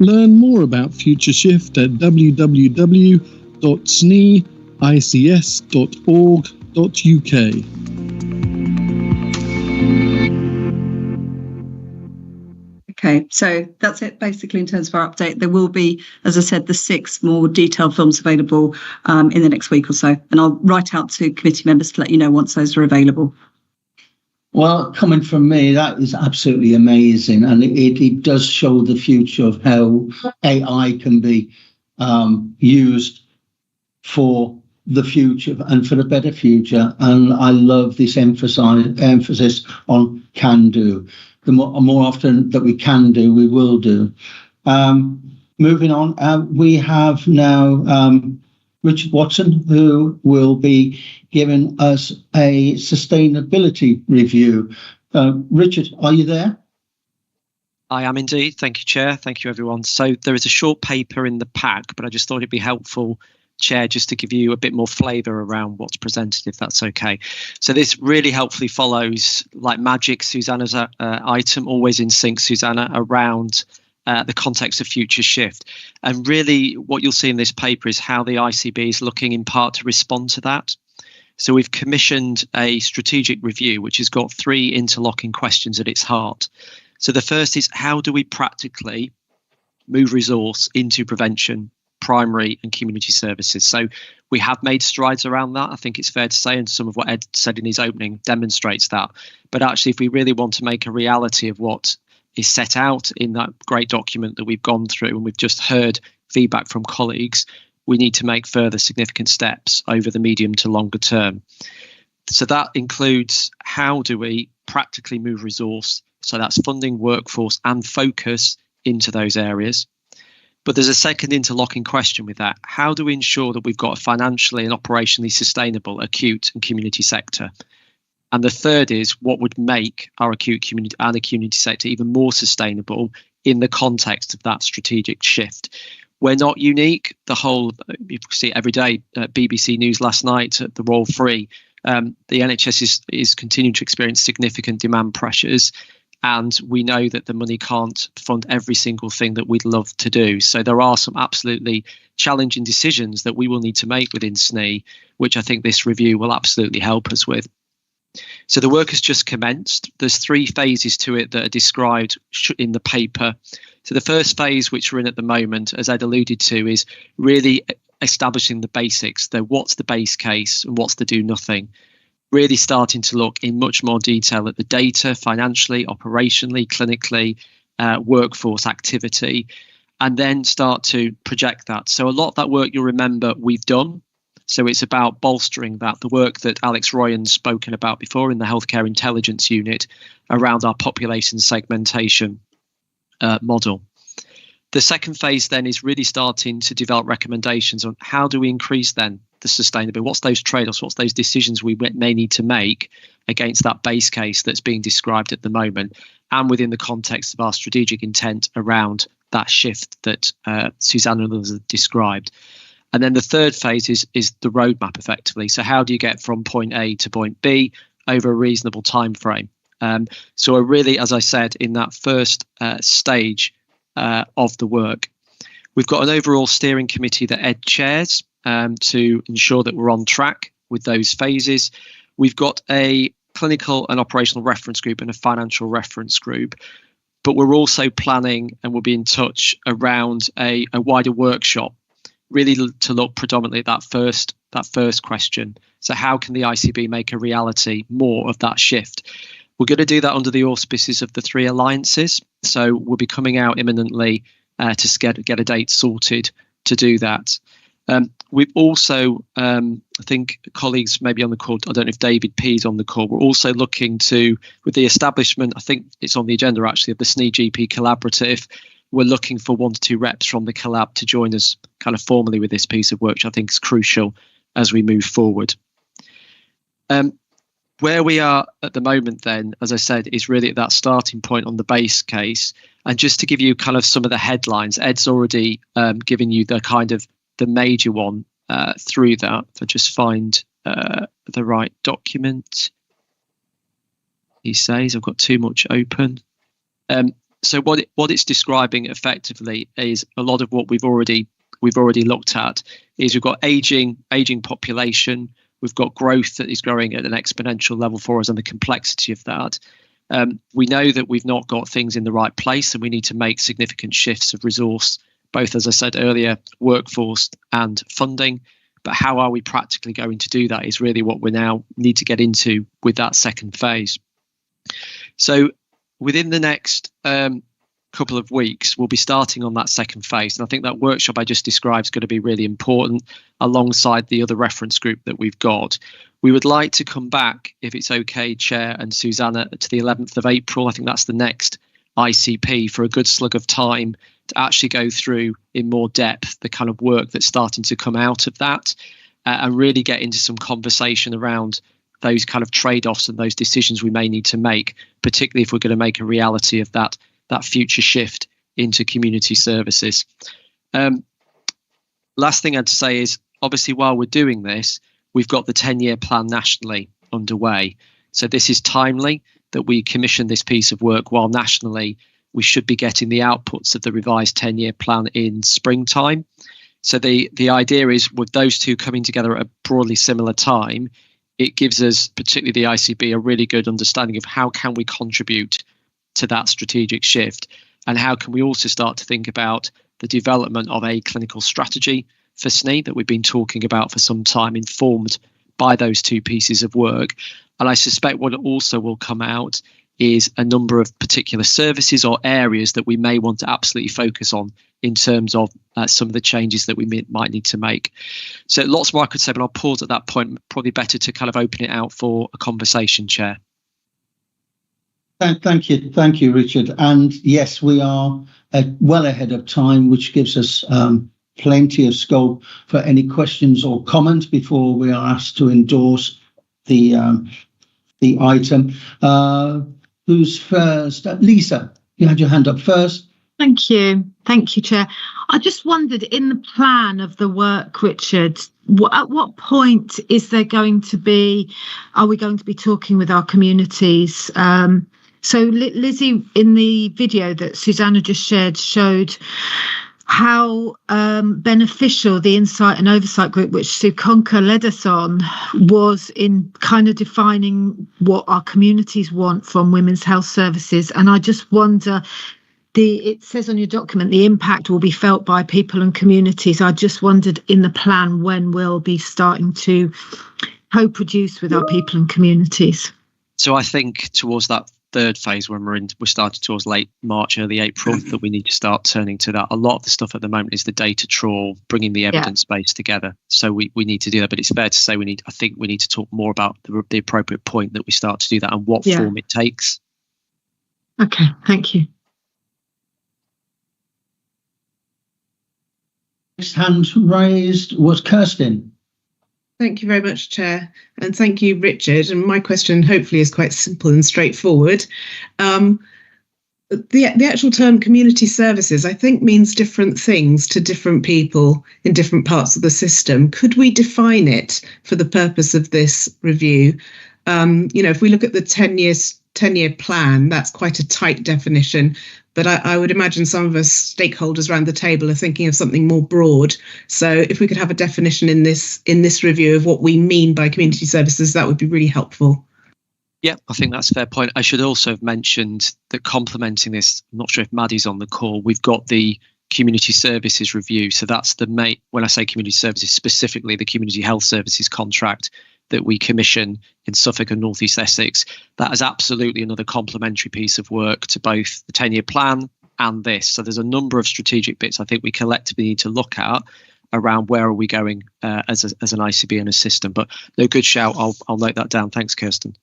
Learn more about Future Shift at www.snics.org.uk. Okay, so that's it basically in terms of our update. There will be, as I said, the 6 more detailed films available in the next week or so. And I'll write out to committee members to let you know once those are available. Well, coming from me, that is absolutely amazing. And it does show the future of how AI can be used for the future and for the better future. And I love this emphasis on can do. The more often that we can do, we will do. Moving on, we have now Richard Watson, who will be giving us a sustainability review. Richard, are you there? I am indeed. Thank you, Chair. Thank you, everyone. So there is a short paper in the pack, but I just thought it'd be helpful, Chair, just to give you a bit more flavour around what's presented, if that's okay. So this really helpfully follows, like magic, Susanna's item, always in sync, Susanna, around the context of future shift. And really what you'll see in this paper is how the ICB is looking in part to respond to that. So we've commissioned a strategic review, which has got 3 interlocking questions at its heart. So the first is, how do we practically move resource into prevention, primary and community services? So we have made strides around that, I think it's fair to say, and some of what Ed said in his opening demonstrates that. But actually, if we really want to make a reality of what is set out in that great document that we've gone through, and we've just heard feedback from colleagues, we need to make further significant steps over the medium to longer term. So that includes, how do we practically move resource? So that's funding, workforce and focus into those areas. But there's a second interlocking question with that. How do we ensure that we've got a financially and operationally sustainable acute and community sector? And the third is, what would make our acute community and the community sector even more sustainable in the context of that strategic shift? We're not unique. The whole, you see it every day, BBC News last night at the Royal Free, the NHS is continuing to experience significant demand pressures. And we know that the money can't fund every single thing that we'd love to do. So there are some absolutely challenging decisions that we will need to make within SNE, which I think this review will absolutely help us with. So the work has just commenced. There's 3 phases to it that are described in the paper. So the first phase, which we're in at the moment, as Ed alluded to, is really establishing the basics. So what's the base case and what's the do nothing? Really starting to look in much more detail at the data, financially, operationally, clinically, workforce activity, and then start to project that. So a lot of that work, you'll remember, we've done. So it's about bolstering that, the work that Alex Royan's spoken about before in the Healthcare Intelligence Unit around our population segmentation model. The second phase then is really starting to develop recommendations on how do we increase then the sustainability, what's those trade-offs, what's those decisions we may need to make against that base case that's being described at the moment, and within the context of our strategic intent around that shift that Susanna and others have described. And then the third phase is the roadmap, effectively. So how do you get from point A to point B over a reasonable time frame? So we're really, as I said, in that first stage of the work. We've got an overall steering committee that Ed chairs to ensure that we're on track with those phases. We've got a clinical and operational reference group and a financial reference group, but we're also planning, and we'll be in touch around a wider workshop, really to look predominantly at that first question. So how can the ICB make a reality more of that shift? We're going to do that under the auspices of the 3 alliances. So we'll be coming out imminently to get a date sorted to do that. We've also, I think colleagues maybe on the call, I don't know if David P is on the call, we're also looking to, with the establishment, I think it's on the agenda actually, of the SNE GP Collaborative, we're looking for 1 to 2 reps from the collab to join us kind of formally with this piece of work, which I think is crucial as we move forward. Where we are at the moment then, as I said, is really at that starting point on the base case. And just to give you kind of some of the headlines, Ed's already given you the kind of the major one through that. If I just find the right document. He says I've got too much open. So what it's describing effectively is a lot of what we've already looked at. Is we've got aging population. We've got growth that is growing at an exponential level for us, and the complexity of that. We know that we've not got things in the right place, and we need to make significant shifts of resource, both, as I said earlier, workforce and funding. But how are we practically going to do that is really what we now need to get into with that second phase. So within the next couple of weeks, we'll be starting on that second phase. And I think that workshop I just described is going to be really important alongside the other reference group that we've got. We would like to come back, if it's okay, Chair and Susanna, to the 11th of April. I think that's the next ICP for a good slug of time to actually go through in more depth the kind of work that's starting to come out of that, and really get into some conversation around those kind of trade-offs and those decisions we may need to make, particularly if we're going to make a reality of that future shift into community services. Last thing I'd say is, obviously, while we're doing this, we've got the 10-year plan nationally underway. So this is timely that we commission this piece of work, while nationally we should be getting the outputs of the revised 10-year plan in springtime. So the idea is, with those two coming together at a broadly similar time, it gives us, particularly the ICB, a really good understanding of how can we contribute to that strategic shift, and how can we also start to think about the development of a clinical strategy for SNE that we've been talking about for some time, informed by those two pieces of work. And I suspect what also will come out is a number of particular services or areas that we may want to absolutely focus on in terms of some of the changes that we might need to make. So lots more I could say, but I'll pause at that point. Probably better to kind of open it out for a conversation, Chair. Thank you, Richard. And yes, we are well ahead of time, which gives us plenty of scope for any questions or comments before we are asked to endorse the item. Who's first? Lisa, you had your hand up first. Thank you, Chair. I just wondered, in the plan of the work, Richard, at what point is there going to be? Are we going to be talking with our communities? So Lizzie, in the video that Susanna just shared, showed how beneficial the Insight and Oversight Group, which Sue Conker led us on, was in kind of defining what our communities want from women's health services. And I just wonder, it says on your document, the impact will be felt by people and communities. I just wondered, in the plan, when we'll be starting to co-produce with our people and communities. So I think towards that third phase, when we're starting towards late March, early April, that we need to start turning to that. A lot of the stuff at the moment is the data trawl, bringing the evidence base together. So we need to do that, but it's fair to say I think we need to talk more about the appropriate point that we start to do that and what form it takes. Okay, thank you. Next hand raised was Kirsten. Thank you very much, Chair, and thank you, Richard. And my question hopefully is quite simple and straightforward. The actual term community services, I think, means different things to different people in different parts of the system. Could we define it for the purpose of this review? If we look at the 10-year plan, that's quite a tight definition. But I would imagine some of us stakeholders around the table are thinking of something more broad. So if we could have a definition in this review of what we mean by community services, that would be really helpful. Yeah, I think that's a fair point. I should also have mentioned that complementing this, I'm not sure if Maddie's on the call, we've got the community services review. So that's when I say community services, specifically the community health services contract that we commission in Suffolk and North East Essex. That is absolutely another complementary piece of work to both the 10-year plan and this. So there's a number of strategic bits I think we collectively need to look at around where are we going as an ICB and a system. But no, good shout. I'll note that down. Thanks, Kirsten.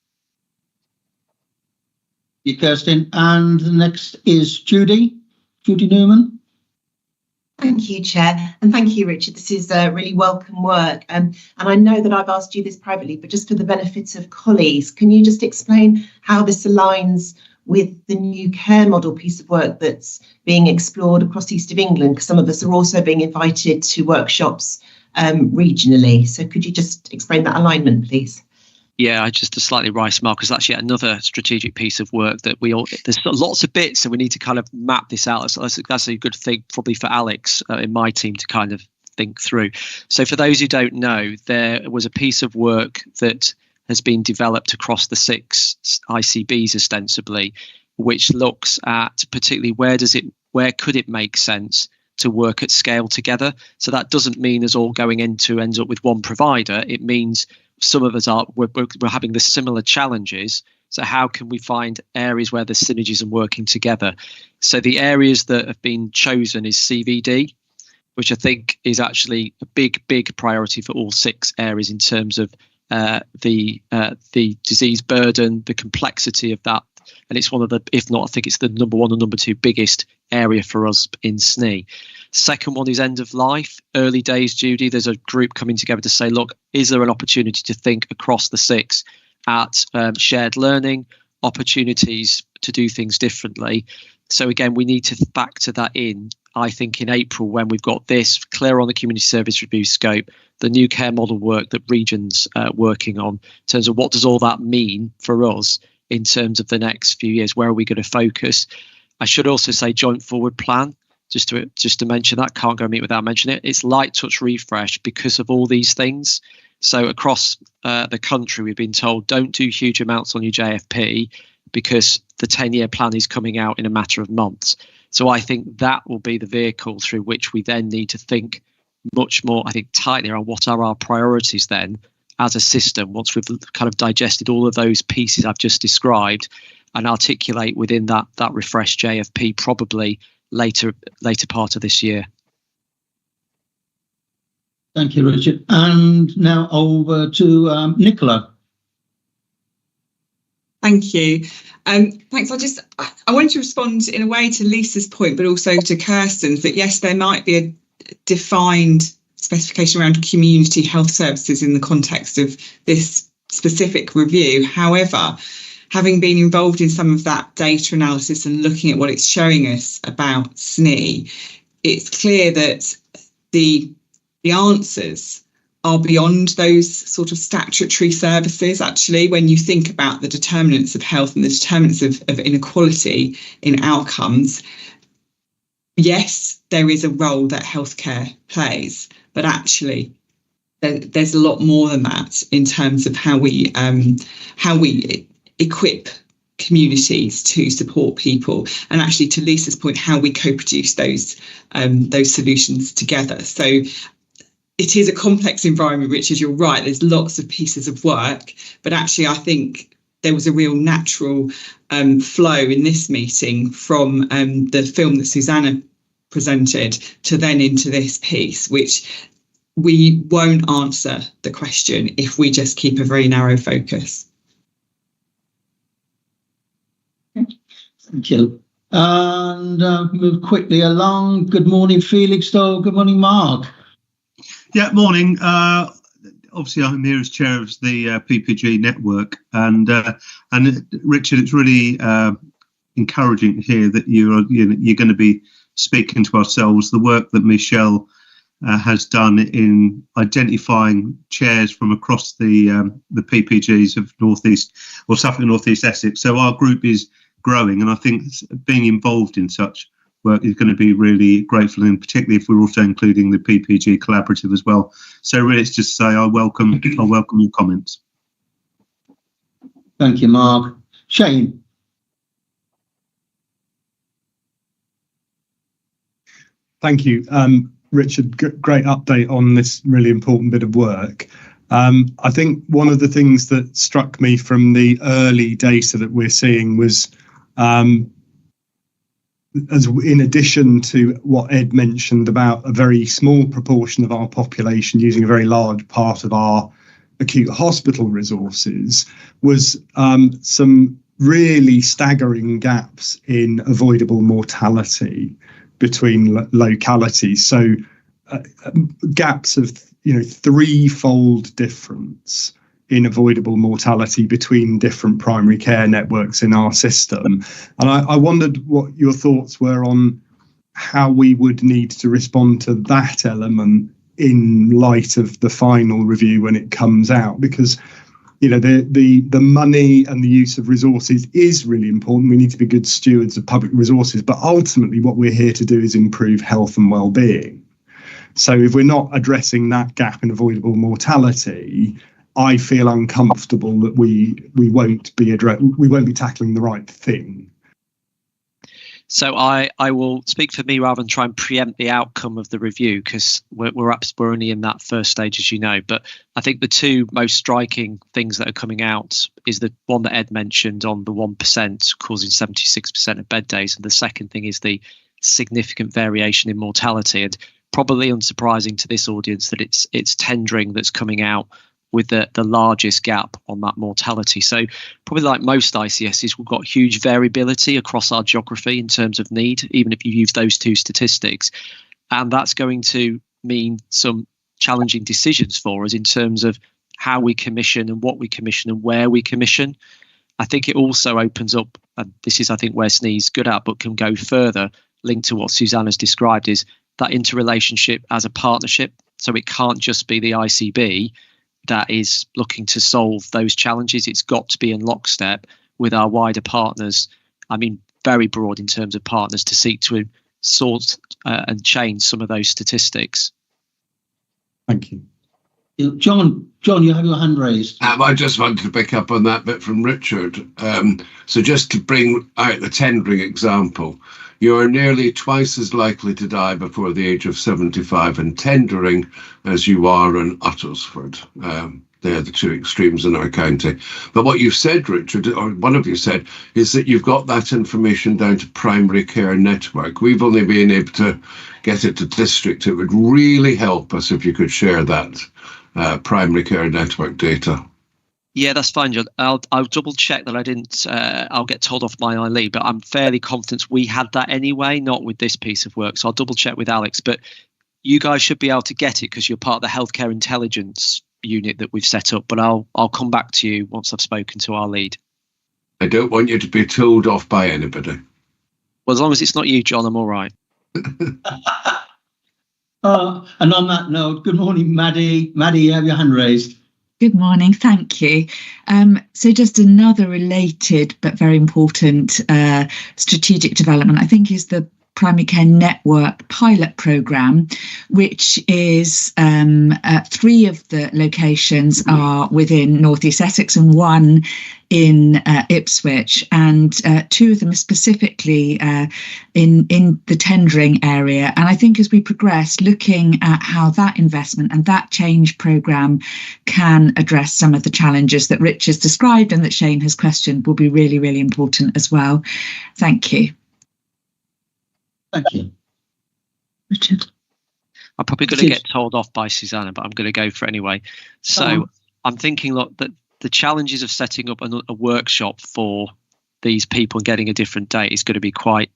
You, Kirsten. And the next is Judy Newman. Thank you, Chair, and thank you, Richard. This is really welcome work. And I know that I've asked you this privately, but just for the benefit of colleagues, can you just explain how this aligns with the new care model piece of work that's being explored across the east of England? Because some of us are also being invited to workshops regionally. So could you just explain that alignment, please? Yeah, just a slightly wry smile, because that's yet another strategic piece of work that there's lots of bits, and we need to kind of map this out. So that's a good thing probably for Alex in my team to kind of think through. So for those who don't know, there was a piece of work that has been developed across the 6 ICBs ostensibly, which looks at particularly where could it make sense to work at scale together. So that doesn't mean us all going ends up with one provider. It means some of us we're having the similar challenges. So how can we find areas where there's synergies and working together? So the areas that have been chosen is CVD, which I think is actually a big priority for all 6 areas in terms of the disease burden, the complexity of that and it's one of the, if not, I think it's the number one or number two biggest area for us in SNE. Second one is end of life, early days, Judy. There's a group coming together to say, look, is there an opportunity to think across the 6 at shared learning, opportunities to do things differently? So again, we need to factor that in, I think, in April, when we've got this clear on the community service review scope, the new care model work that Region's working on, in terms of what does all that mean for us in terms of the next few years, where are we going to focus? I should also say joint forward plan, just to mention that, can't go meet without mentioning it. It's light touch refresh because of all these things. So across the country, we've been told don't do huge amounts on your JFP because the 10-year plan is coming out in a matter of months. So I think that will be the vehicle through which we then need to think much more, I think, tightly around what are our priorities then as a system once we've kind of digested all of those pieces I've just described, and articulate within that refreshed JFP probably later part of this year. Thank you, Richard. And now over to Nicola. Thank you. Thanks. I wanted to respond in a way to Lisa's point, but also to Kirsten's, that yes, there might be a defined specification around community health services in the context of this specific review. However, having been involved in some of that data analysis and looking at what it's showing us about SNE, it's clear that the answers are beyond those sort of statutory services. Actually, when you think about the determinants of health and the determinants of inequality in outcomes, yes, there is a role that healthcare plays, but actually there's a lot more than that in terms of how we equip communities to support people, and actually, to Lisa's point, how we co-produce those solutions together. So it is a complex environment, Richard, you're right, there's lots of pieces of work, but actually I think there was a real natural flow in this meeting from the film that Susanna presented to then into this piece, which we won't answer the question if we just keep a very narrow focus. Thank you. And move quickly along. Good morning, Felixstowe. Good morning, Mark. Yeah, morning. Obviously, I'm here as chair of the PPG network, and Richard, it's really encouraging to hear that you're going to be speaking to ourselves. The work that Michelle has done in identifying chairs from across the PPGs of Northeast or Suffolk and Northeast Essex. So our group is growing, and I think being involved in such work is going to be really grateful, and particularly if we're also including the PPG collaborative as well. So really, it's just to say I welcome your comments. Thank you, Mark. Shane. Thank you, Richard. Great update on this really important bit of work. I think one of the things that struck me from the early data that we're seeing was, as in addition to what Ed mentioned about a very small proportion of our population using a very large part of our acute hospital resources, was some really staggering gaps in avoidable mortality between localities. So gaps of threefold difference in avoidable mortality between different primary care networks in our system. And I wondered what your thoughts were on how we would need to respond to that element in light of the final review when it comes out, because the money and the use of resources is really important. We need to be good stewards of public resources, but ultimately what we're here to do is improve health and well-being. So if we're not addressing that gap in avoidable mortality, I feel uncomfortable that we won't be tackling the right thing. So I will speak for me rather than try and preempt the outcome of the review, because we're only in that first stage, as you know. But I think the two most striking things that are coming out is the one that Ed mentioned on the 1% causing 76% of bed days, and the second thing is the significant variation in mortality. And probably unsurprising to this audience that it's tendering that's coming out with the largest gap on that mortality. So probably like most ICSs, we've got huge variability across our geography in terms of need, even if you use those two statistics. And that's going to mean some challenging decisions for us in terms of how we commission and what we commission and where we commission. I think it also opens up, and this is, I think, where SNEE's good at, but can go further, linked to what Susanna's described, is that interrelationship as a partnership. So it can't just be the ICB that is looking to solve those challenges. It's got to be in lockstep with our wider partners. I mean, very broad in terms of partners, to seek to sort and change some of those statistics. Thank you. John, you have your hand raised. I just wanted to pick up on that bit from Richard. So just to bring out the tendering example, you are nearly twice as likely to die before the age of 75 in tendering as you are in Uttlesford. They're the two extremes in our county. But what you've said, Richard, or one of you said, is that you've got that information down to primary care network. We've only been able to get it to district. It would really help us if you could share that primary care network data. Yeah, that's fine, John. I'll double check that I didn't. I'll get told off my lead, but I'm fairly confident we had that anyway, not with this piece of work. So I'll double check with Alex. But you guys should be able to get it because you're part of the healthcare intelligence unit that we've set up. But I'll come back to you once I've spoken to our lead. I don't want you to be told off by anybody. Well, as long as it's not you, John, I'm all right. And on that note, good morning, Maddie. Maddie, you have your hand raised. Good morning, thank you. So just another related but very important strategic development, I think, is the Primary Care Network pilot programme, which is 3 of the locations are within North East Essex and 1 in Ipswich, and 2 of them are specifically in the tendering area. And I think as we progress, looking at how that investment and that change programme can address some of the challenges that Rich has described and that Shane has questioned will be really, really important as well. Thank you. Thank you. Richard. I'm probably going to get told off by Susanna, but I'm going to go for it anyway. So I'm thinking, look, that the challenges of setting up a workshop for these people and getting a different date is going to be quite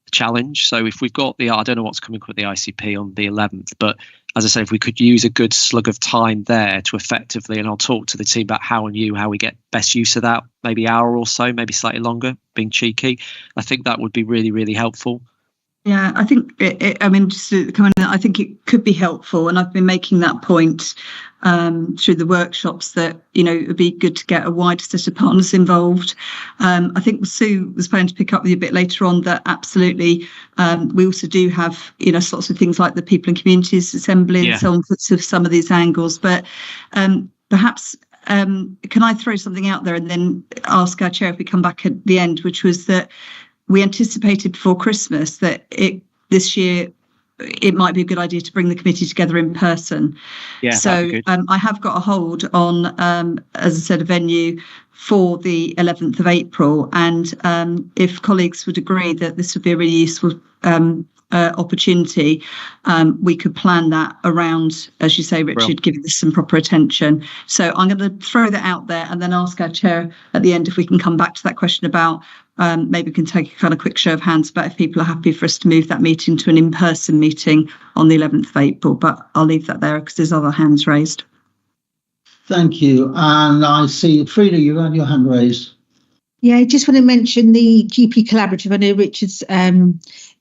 a challenge. So if we've got I don't know what's coming with the ICP on the 11th, but as I say, if we could use a good slug of time there to effectively, and I'll talk to the team about how we get best use of that, maybe hour or so, maybe slightly longer, being cheeky. I think that would be really, really helpful. Yeah, I think, just to come in, I think it could be helpful. And I've been making that point through the workshops that, it would be good to get a wider set of partners involved. I think Sue was planning to pick up with you a bit later on that absolutely we also do have, sorts of things like the People and Communities Assembly and so on for some of these angles. But perhaps can I throw something out there and then ask our chair if we come back at the end, which was that we anticipated before Christmas that this year it might be a good idea to bring the committee together in person. Yeah, so I have got a hold on, as I said, a venue for the 11th of April. And if colleagues would agree that this would be a really useful opportunity, we could plan that around, as you say, Richard, giving this some proper attention. So I'm going to throw that out there and then ask our chair at the end if we can come back to that question about maybe we can take a kind of quick show of hands about if people are happy for us to move that meeting to an in-person meeting on the 11th of April. But I'll leave that there because there's other hands raised. Thank you. And I see, Frida, you had your hand raised. Yeah, I just want to mention the GP Collaborative. I know Richard's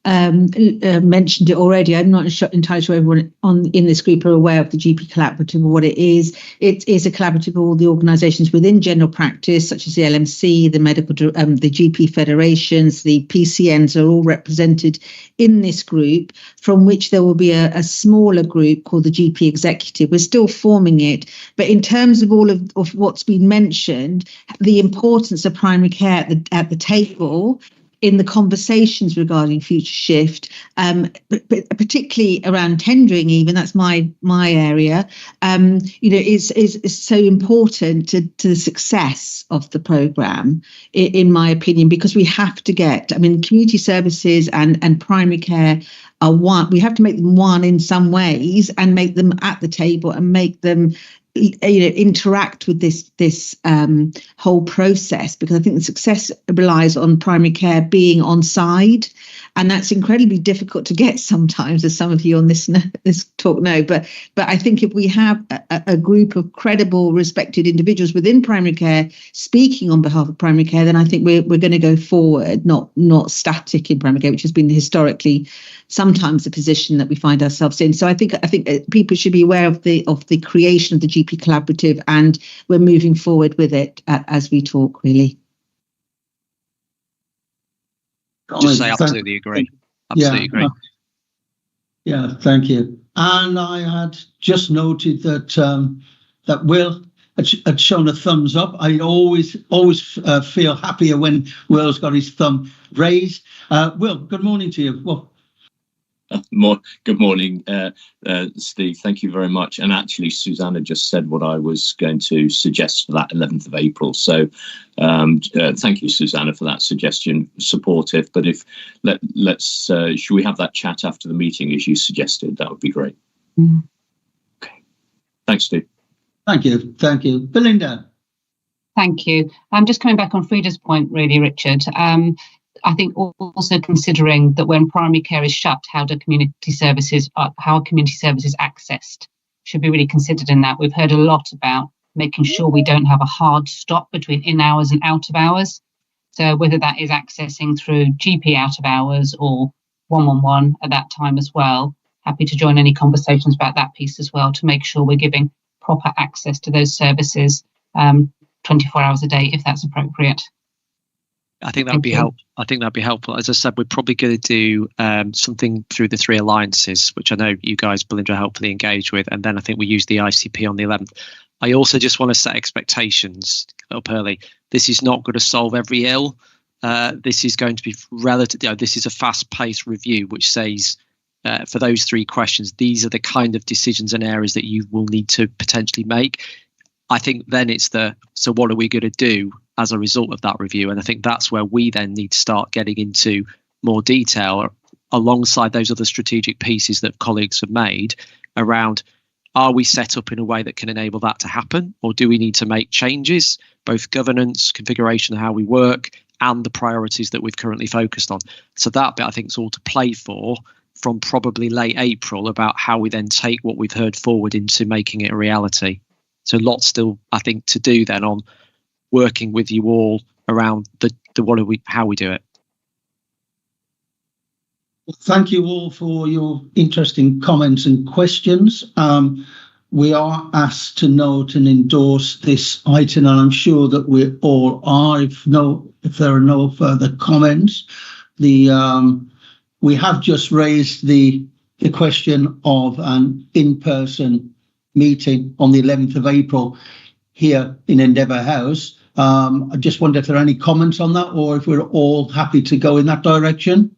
mentioned it already. I'm not entirely sure everyone in this group are aware of the GP Collaborative or what it is. It is a collaborative of all the organisations within general practice, such as the LMC, the the GP federations, the PCNs are all represented in this group, from which there will be a smaller group called the GP Executive. We're still forming it, but in terms of all of what's been mentioned, the importance of primary care at the table in the conversations regarding future shift, but particularly around tendering, even that's my area, is so important to the success of the programme, in my opinion, because we have to get, community services and primary care are one. We have to make them one in some ways and make them at the table and make them interact with this whole process, because I think the success relies on primary care being on side, and that's incredibly difficult to get sometimes, as some of you on this talk know. But I think if we have a group of credible, respected individuals within primary care speaking on behalf of primary care, then I think we're going to go forward, not static in primary care, which has been historically sometimes the position that we find ourselves in. So I think people should be aware of the creation of the GP Collaborative, and we're moving forward with it as we talk, really. Just say absolutely agree. Absolutely agree. Yeah, thank you. And I had just noted that Will had shown a thumbs up. I always feel happier when Will's got his thumb raised. Will, good morning to you. Well, good morning, Steve. Thank you very much. And actually, Susanna just said what I was going to suggest for that 11th of April. So thank you, Susanna, for that suggestion. Supportive. But should we have that chat after the meeting, as you suggested? That would be great. Mm. Okay. Thanks, Steve. Thank you. Thank you. Belinda. Thank you. I'm just coming back on Frida's point, really, Richard. I think also considering that when primary care is shut, how are community services accessed should be really considered in that. We've heard a lot about making sure we don't have a hard stop between in hours and out of hours. So whether that is accessing through GP out of hours or 111 at that time as well. Happy to join any conversations about that piece as well, to make sure we're giving proper access to those services 24 hours a day, if that's appropriate. I think that'd be helpful. I think that'd be helpful. As I said, we're probably going to do something through the 3 alliances, which I know you guys, Belinda, are helpfully engaged with, and then I think we use the ICP on the 11th. I also just want to set expectations up early. This is not going to solve every ill. This is going to be relative. This is a fast-paced review, which says for those 3 questions, these are the kind of decisions and areas that you will need to potentially make. I think then it's so what are we going to do as a result of that review? And I think that's where we then need to start getting into more detail alongside those other strategic pieces that colleagues have made around, are we set up in a way that can enable that to happen? Or do we need to make changes, both governance, configuration of how we work, and the priorities that we've currently focused on? So that bit I think is all to play for from probably late April, about how we then take what we've heard forward into making it a reality. So lots still, I think, to do then on working with you all around how we do it. Thank you all for your interesting comments and questions. We are asked to note and endorse this item, and I'm sure that we all are. If there are no further comments, we have just raised the question of an in-person meeting on the 11th of April here in Endeavour House. I just wonder if there are any comments on that, or if we're all happy to go in that direction.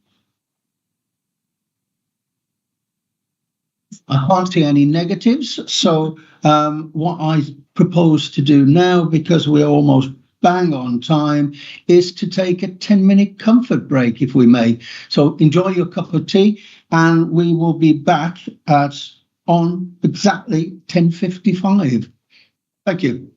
I can't see any negatives. So what I propose to do now, because we're almost bang on time, is to take a 10-minute comfort break, if we may. So enjoy your cup of tea, and we will be back on exactly 10:55. Thank you.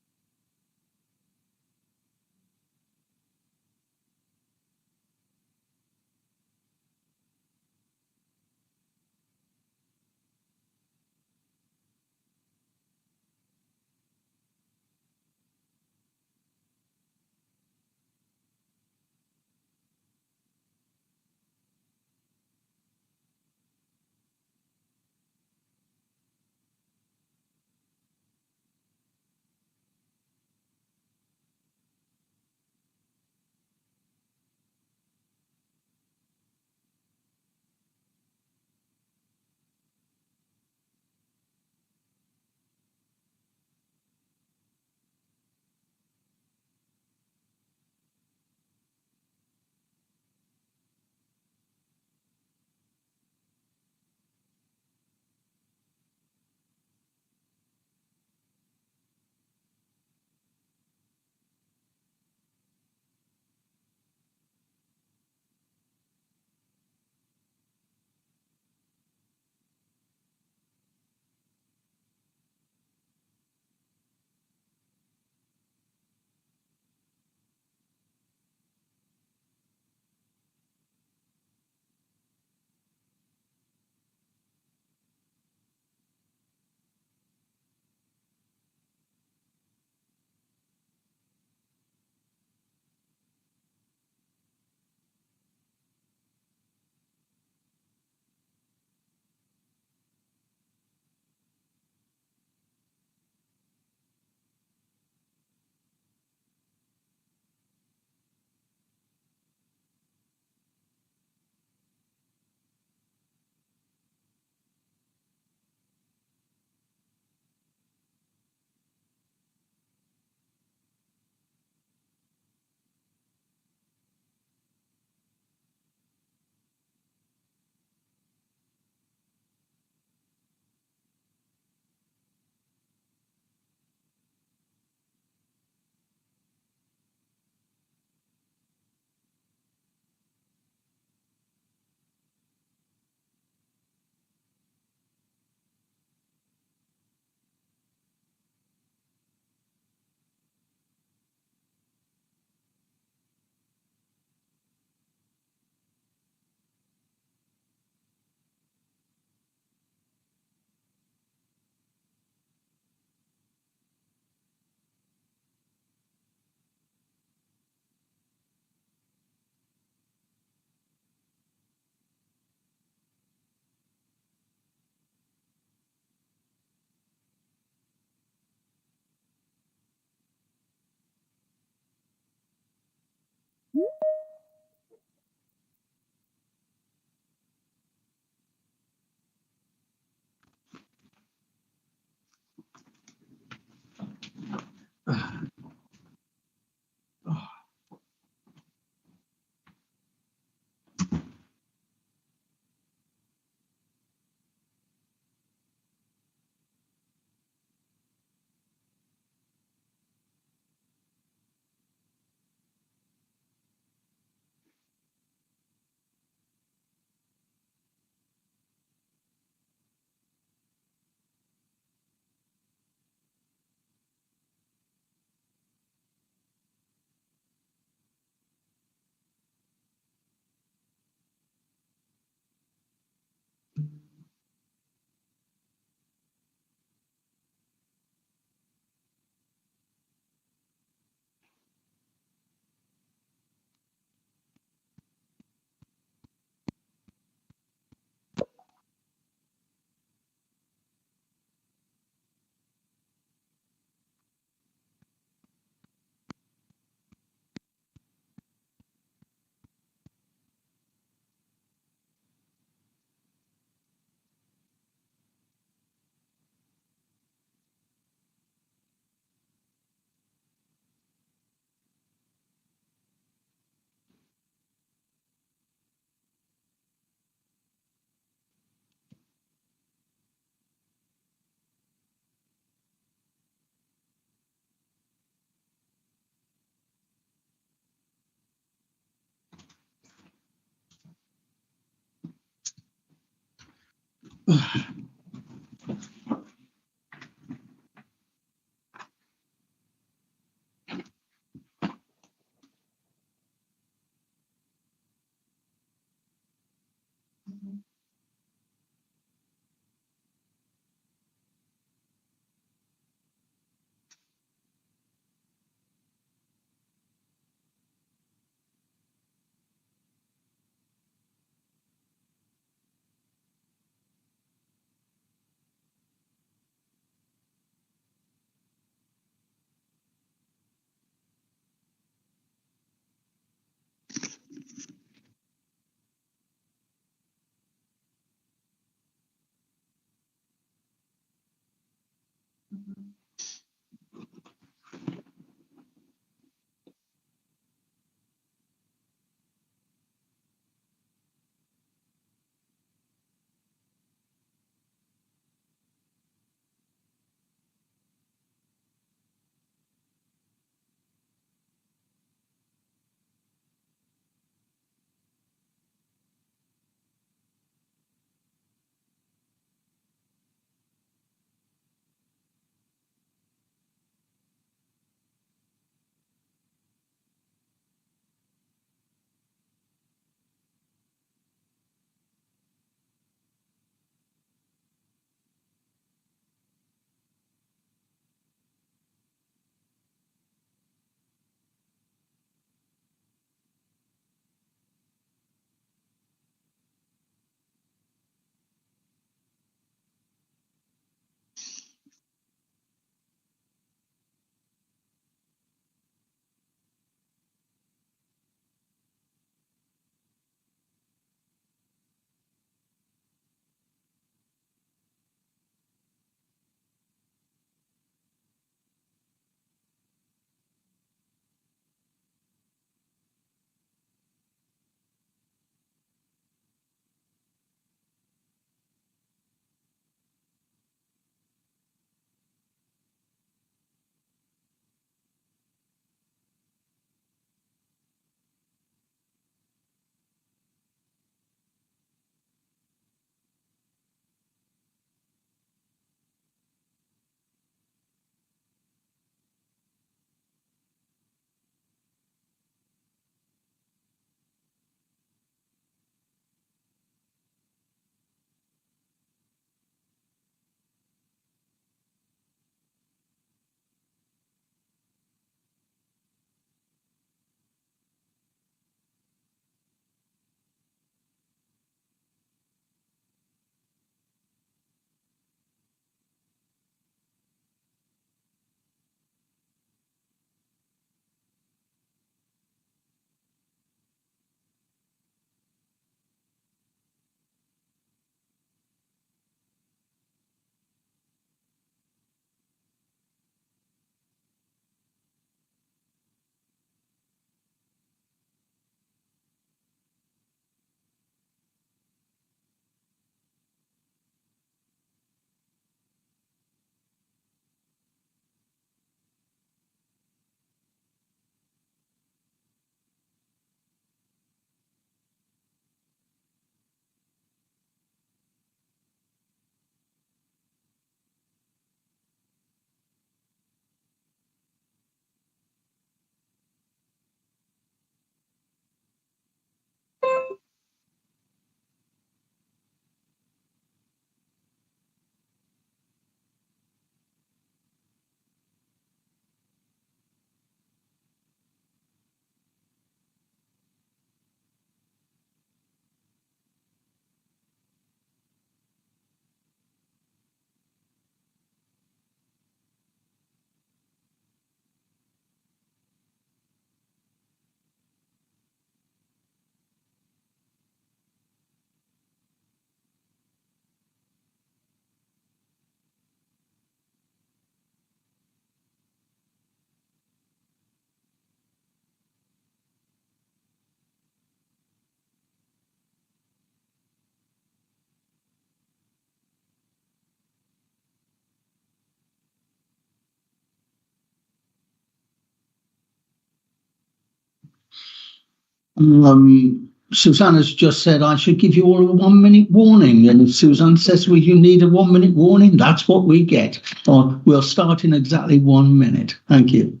Susanna's just said I should give you all a 1 minute warning. And if Suzanne says, well, you need a 1 minute warning, that's what we get. Or we'll start in exactly 1 minute. Thank you.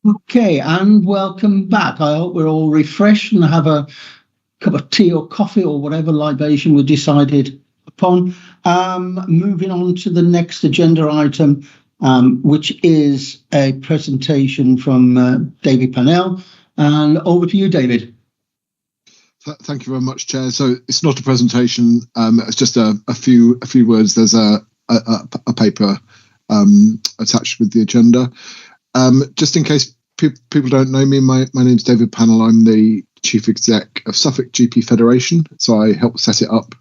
Okay, and welcome back. I hope we're all refreshed and have a cup of tea or coffee or whatever libation we decided upon. Moving on to the next agenda item, which is a presentation from David Pannell. And over to you, David. Thank you very much, Chair. So it's not a presentation, it's just a few words. There's a paper attached with the agenda. Just in case people don't know me, my name's David Pannell. I'm the Chief Exec of Suffolk GP Federation. So I helped set it up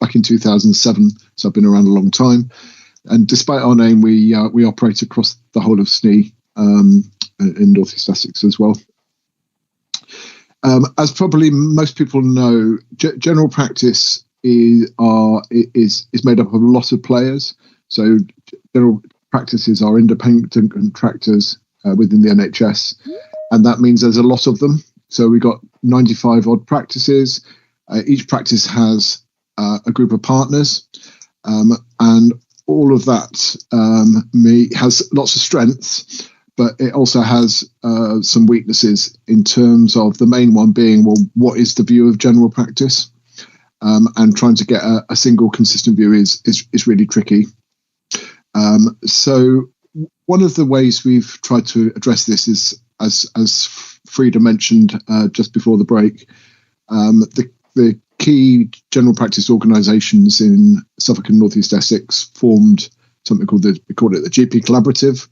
back in 2007. So I've been around a long time. And despite our name, we operate across the whole of SNE in North East Essex as well. As probably most people know, general practice is made up of a lot of players. So general practices are independent contractors within the NHS, and that means there's a lot of them. So we've got 95 odd practices. Each practice has a group of partners, and all of that has lots of strengths, but it also has some weaknesses in terms of the main one being, well, what is the view of general practice? And trying to get a single consistent view is really tricky. So one of the ways we've tried to address this is, as Frida mentioned just before the break, the key general practice organisations in Suffolk and North East Essex formed something called we call it the GP Collaborative.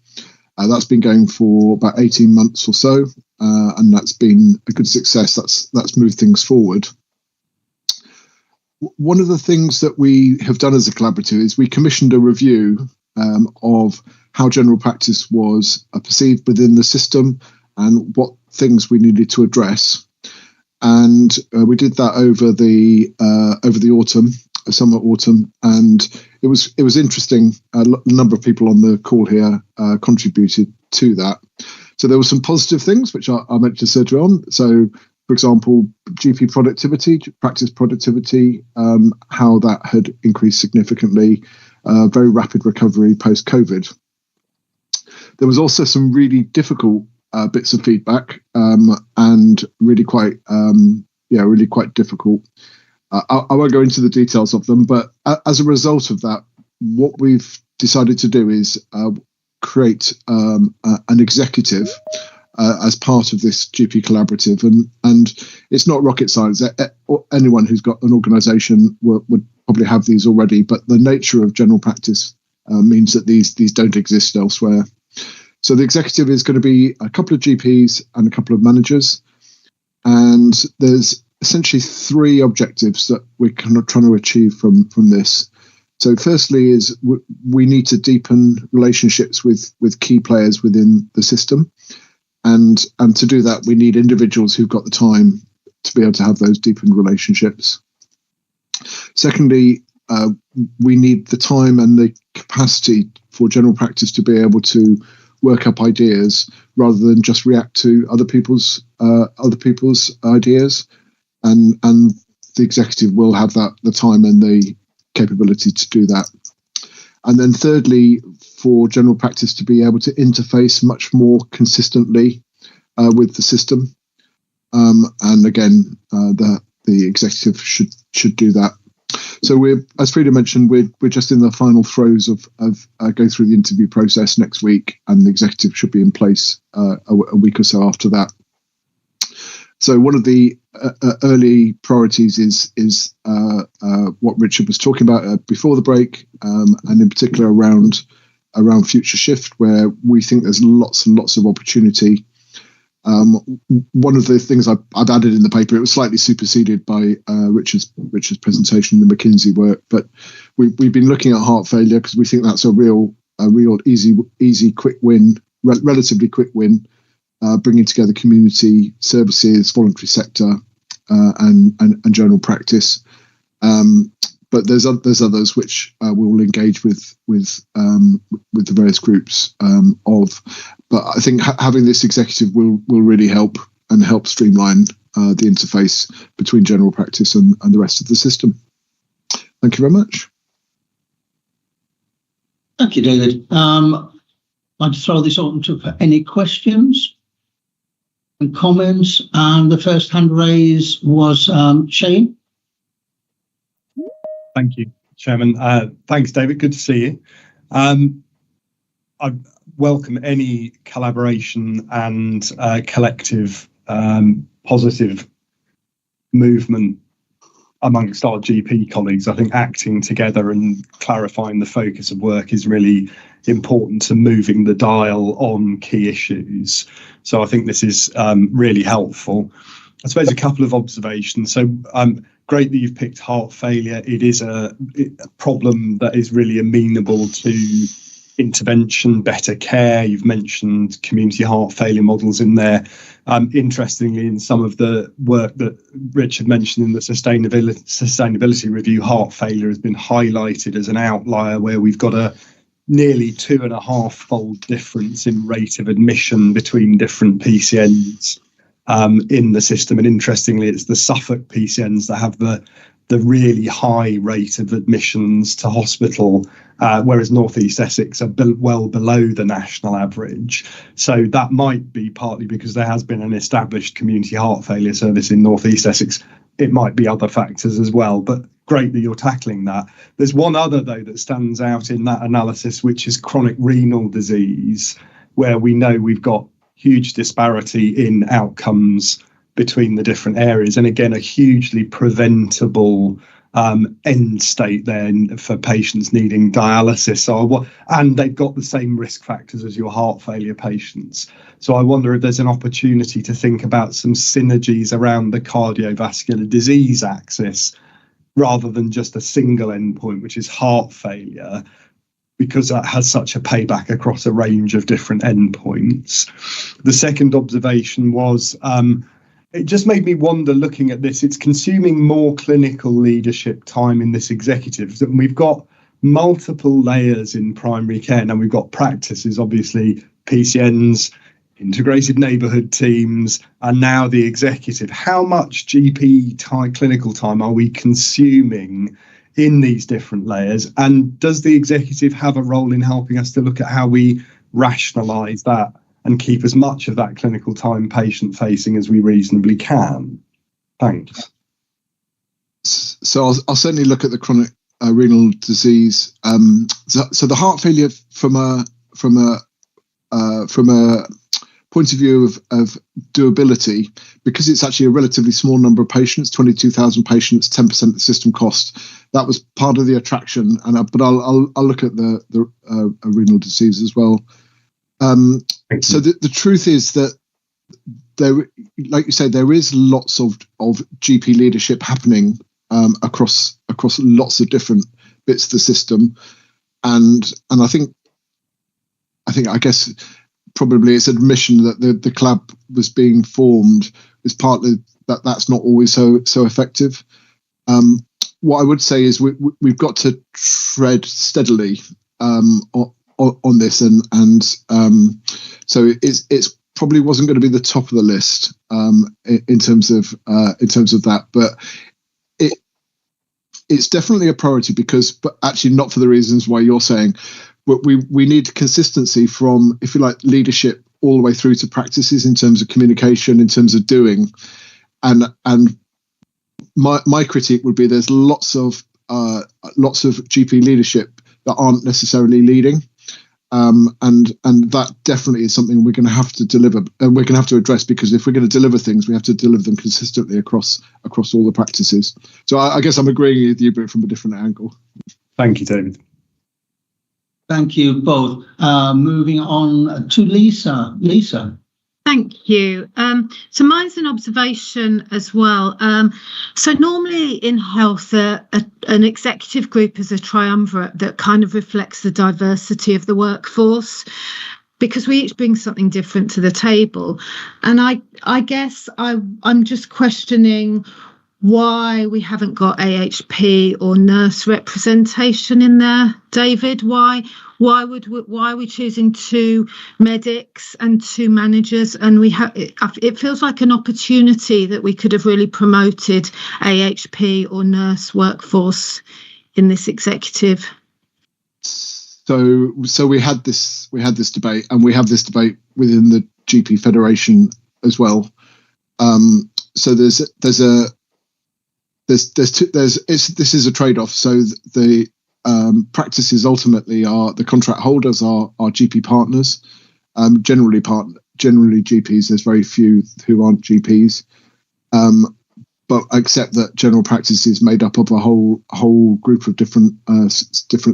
That's been going for about 18 months or so, and that's been a good success. That's moved things forward. One of the things that we have done as a collaborative is we commissioned a review of how general practice was perceived within the system and what things we needed to address. And we did that over the summer, autumn, and it was interesting. A number of people on the call here contributed to that. So there were some positive things which I meant to surgery on. So, for example, GP productivity, practice productivity, how that had increased significantly, very rapid recovery post-COVID. There was also some really difficult bits of feedback and really quite difficult. I won't go into the details of them, but as a result of that, what we've decided to do is create an executive as part of this GP collaborative, and it's not rocket science. Anyone who's got an organisation would probably have these already, but the nature of general practice means that these don't exist elsewhere. So the executive is going to be a couple of GPs and a couple of managers, and there's essentially three objectives that we're kind of trying to achieve from this. So firstly is we need to deepen relationships with key players within the system. And to do that, we need individuals who've got the time to be able to have those deepened relationships. Secondly, we need the time and the capacity for general practice to be able to work up ideas rather than just react to other people's ideas. And the executive will have the time and the capability to do that. And then thirdly, for general practice to be able to interface much more consistently with the system. And again, the executive should do that. So as Frida mentioned, we're just in the final throes of going through the interview process next week, and the executive should be in place a week or so after that. So one of the early priorities is what Richard was talking about before the break, and in particular around future shift, where we think there's lots and lots of opportunity. One of the things I've added in the paper, it was slightly superseded by Richard's presentation in the McKinsey work, but we've been looking at heart failure because we think that's a real easy quick win, relatively quick win, bringing together community services, voluntary sector, and general practice. But there's others which we'll engage with the various groups of. But I think having this executive will really help streamline the interface between general practice and the rest of the system. Thank you very much. Thank you, David. I'd like to throw this open to any questions and comments. And the first hand raise was Shane. Thank you, Chairman. Thanks, David. Good to see you. I welcome any collaboration and collective positive movement amongst our GP colleagues. I think acting together and clarifying the focus of work is really important to moving the dial on key issues. So I think this is really helpful. I suppose a couple of observations. So great that you've picked heart failure. It is a problem that is really amenable to intervention, better care. You've mentioned community heart failure models in there. Interestingly, in some of the work that Richard mentioned in the sustainability review, heart failure has been highlighted as an outlier where we've got a nearly 2.5-fold difference in rate of admission between different PCNs in the system. And interestingly, it's the Suffolk PCNs that have the really high rate of admissions to hospital, whereas North East Essex are well below the national average. So that might be partly because there has been an established community heart failure service in North East Essex. It might be other factors as well, but great that you're tackling that. There's one other, though, that stands out in that analysis, which is chronic renal disease, where we know we've got huge disparity in outcomes between the different areas, and again a hugely preventable end state then for patients needing dialysis, and they've got the same risk factors as your heart failure patients. So I wonder if there's an opportunity to think about some synergies around the cardiovascular disease axis rather than just a single endpoint, which is heart failure, because that has such a payback across a range of different endpoints. The second observation was it just made me wonder, looking at this, it's consuming more clinical leadership time in this executive. And we've got multiple layers in primary care. Now we've got practices, obviously, PCNs, integrated neighbourhood teams, and now the executive. How much GP time, clinical time, are we consuming in these different layers? And does the executive have a role in helping us to look at how we rationalise that and keep as much of that clinical time patient-facing as we reasonably can? Thanks. So I'll certainly look at the chronic renal disease. So the heart failure from a point of view of doability, because it's actually a relatively small number of patients, 22,000 patients, 10% of the system cost. That was part of the attraction. But I'll look at the renal disease as well. So the truth is that there, like you say, there is lots of GP leadership happening across lots of different bits of the system, and I guess probably it's admission that the club was being formed is partly that's not always so effective. What I would say is we've got to tread steadily on this, and so it's probably wasn't going to be the top of the list in terms of that, but it's definitely a priority but actually not for the reasons why you're saying. But we need consistency from, if you like, leadership all the way through to practices in terms of communication, in terms of doing, and my critique would be there's lots of GP leadership that aren't necessarily leading. And that definitely is something we're going to have to deliver, and we're going to have to address, because if we're going to deliver things, we have to deliver them consistently across all the practices. So I guess I'm agreeing with you, but from a different angle. Thank you, David. Thank you both. Moving on to Lisa. Lisa. Thank you. So mine's an observation as well. So normally in health, an executive group is a triumvirate that kind of reflects the diversity of the workforce, because we each bring something different to the table. And I guess I'm just questioning why we haven't got AHP or nurse representation in there, David. Why are we choosing 2 medics and 2 managers? And it feels like an opportunity that we could have really promoted AHP or nurse workforce in this executive. So we had this debate, and we have this debate within the GP Federation as well. So this is a trade-off. So the practices ultimately are, the contract holders are GP partners. Generally GPs. There's very few who aren't GPs, but except that general practice is made up of a whole group of different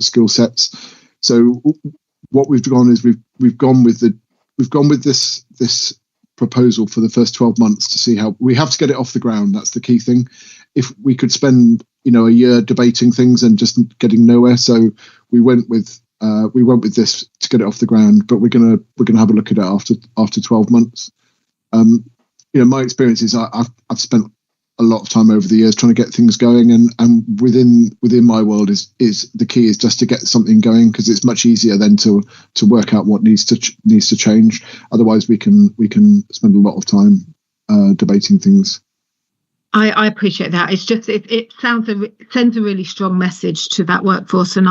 skill sets. So what we've done is we've gone with this proposal for the first 12 months to see how we have to get it off the ground. That's the key thing. If we could spend a year debating things and just getting nowhere, so we went with this to get it off the ground. But we're gonna have a look at it after 12 months. My experience is I've spent a lot of time over the years trying to get things going, and within my world is the key is just to get something going, because it's much easier then to work out what needs to change. Otherwise we can spend a lot of time debating things. I appreciate that. It's just it sends a really strong message to that workforce, and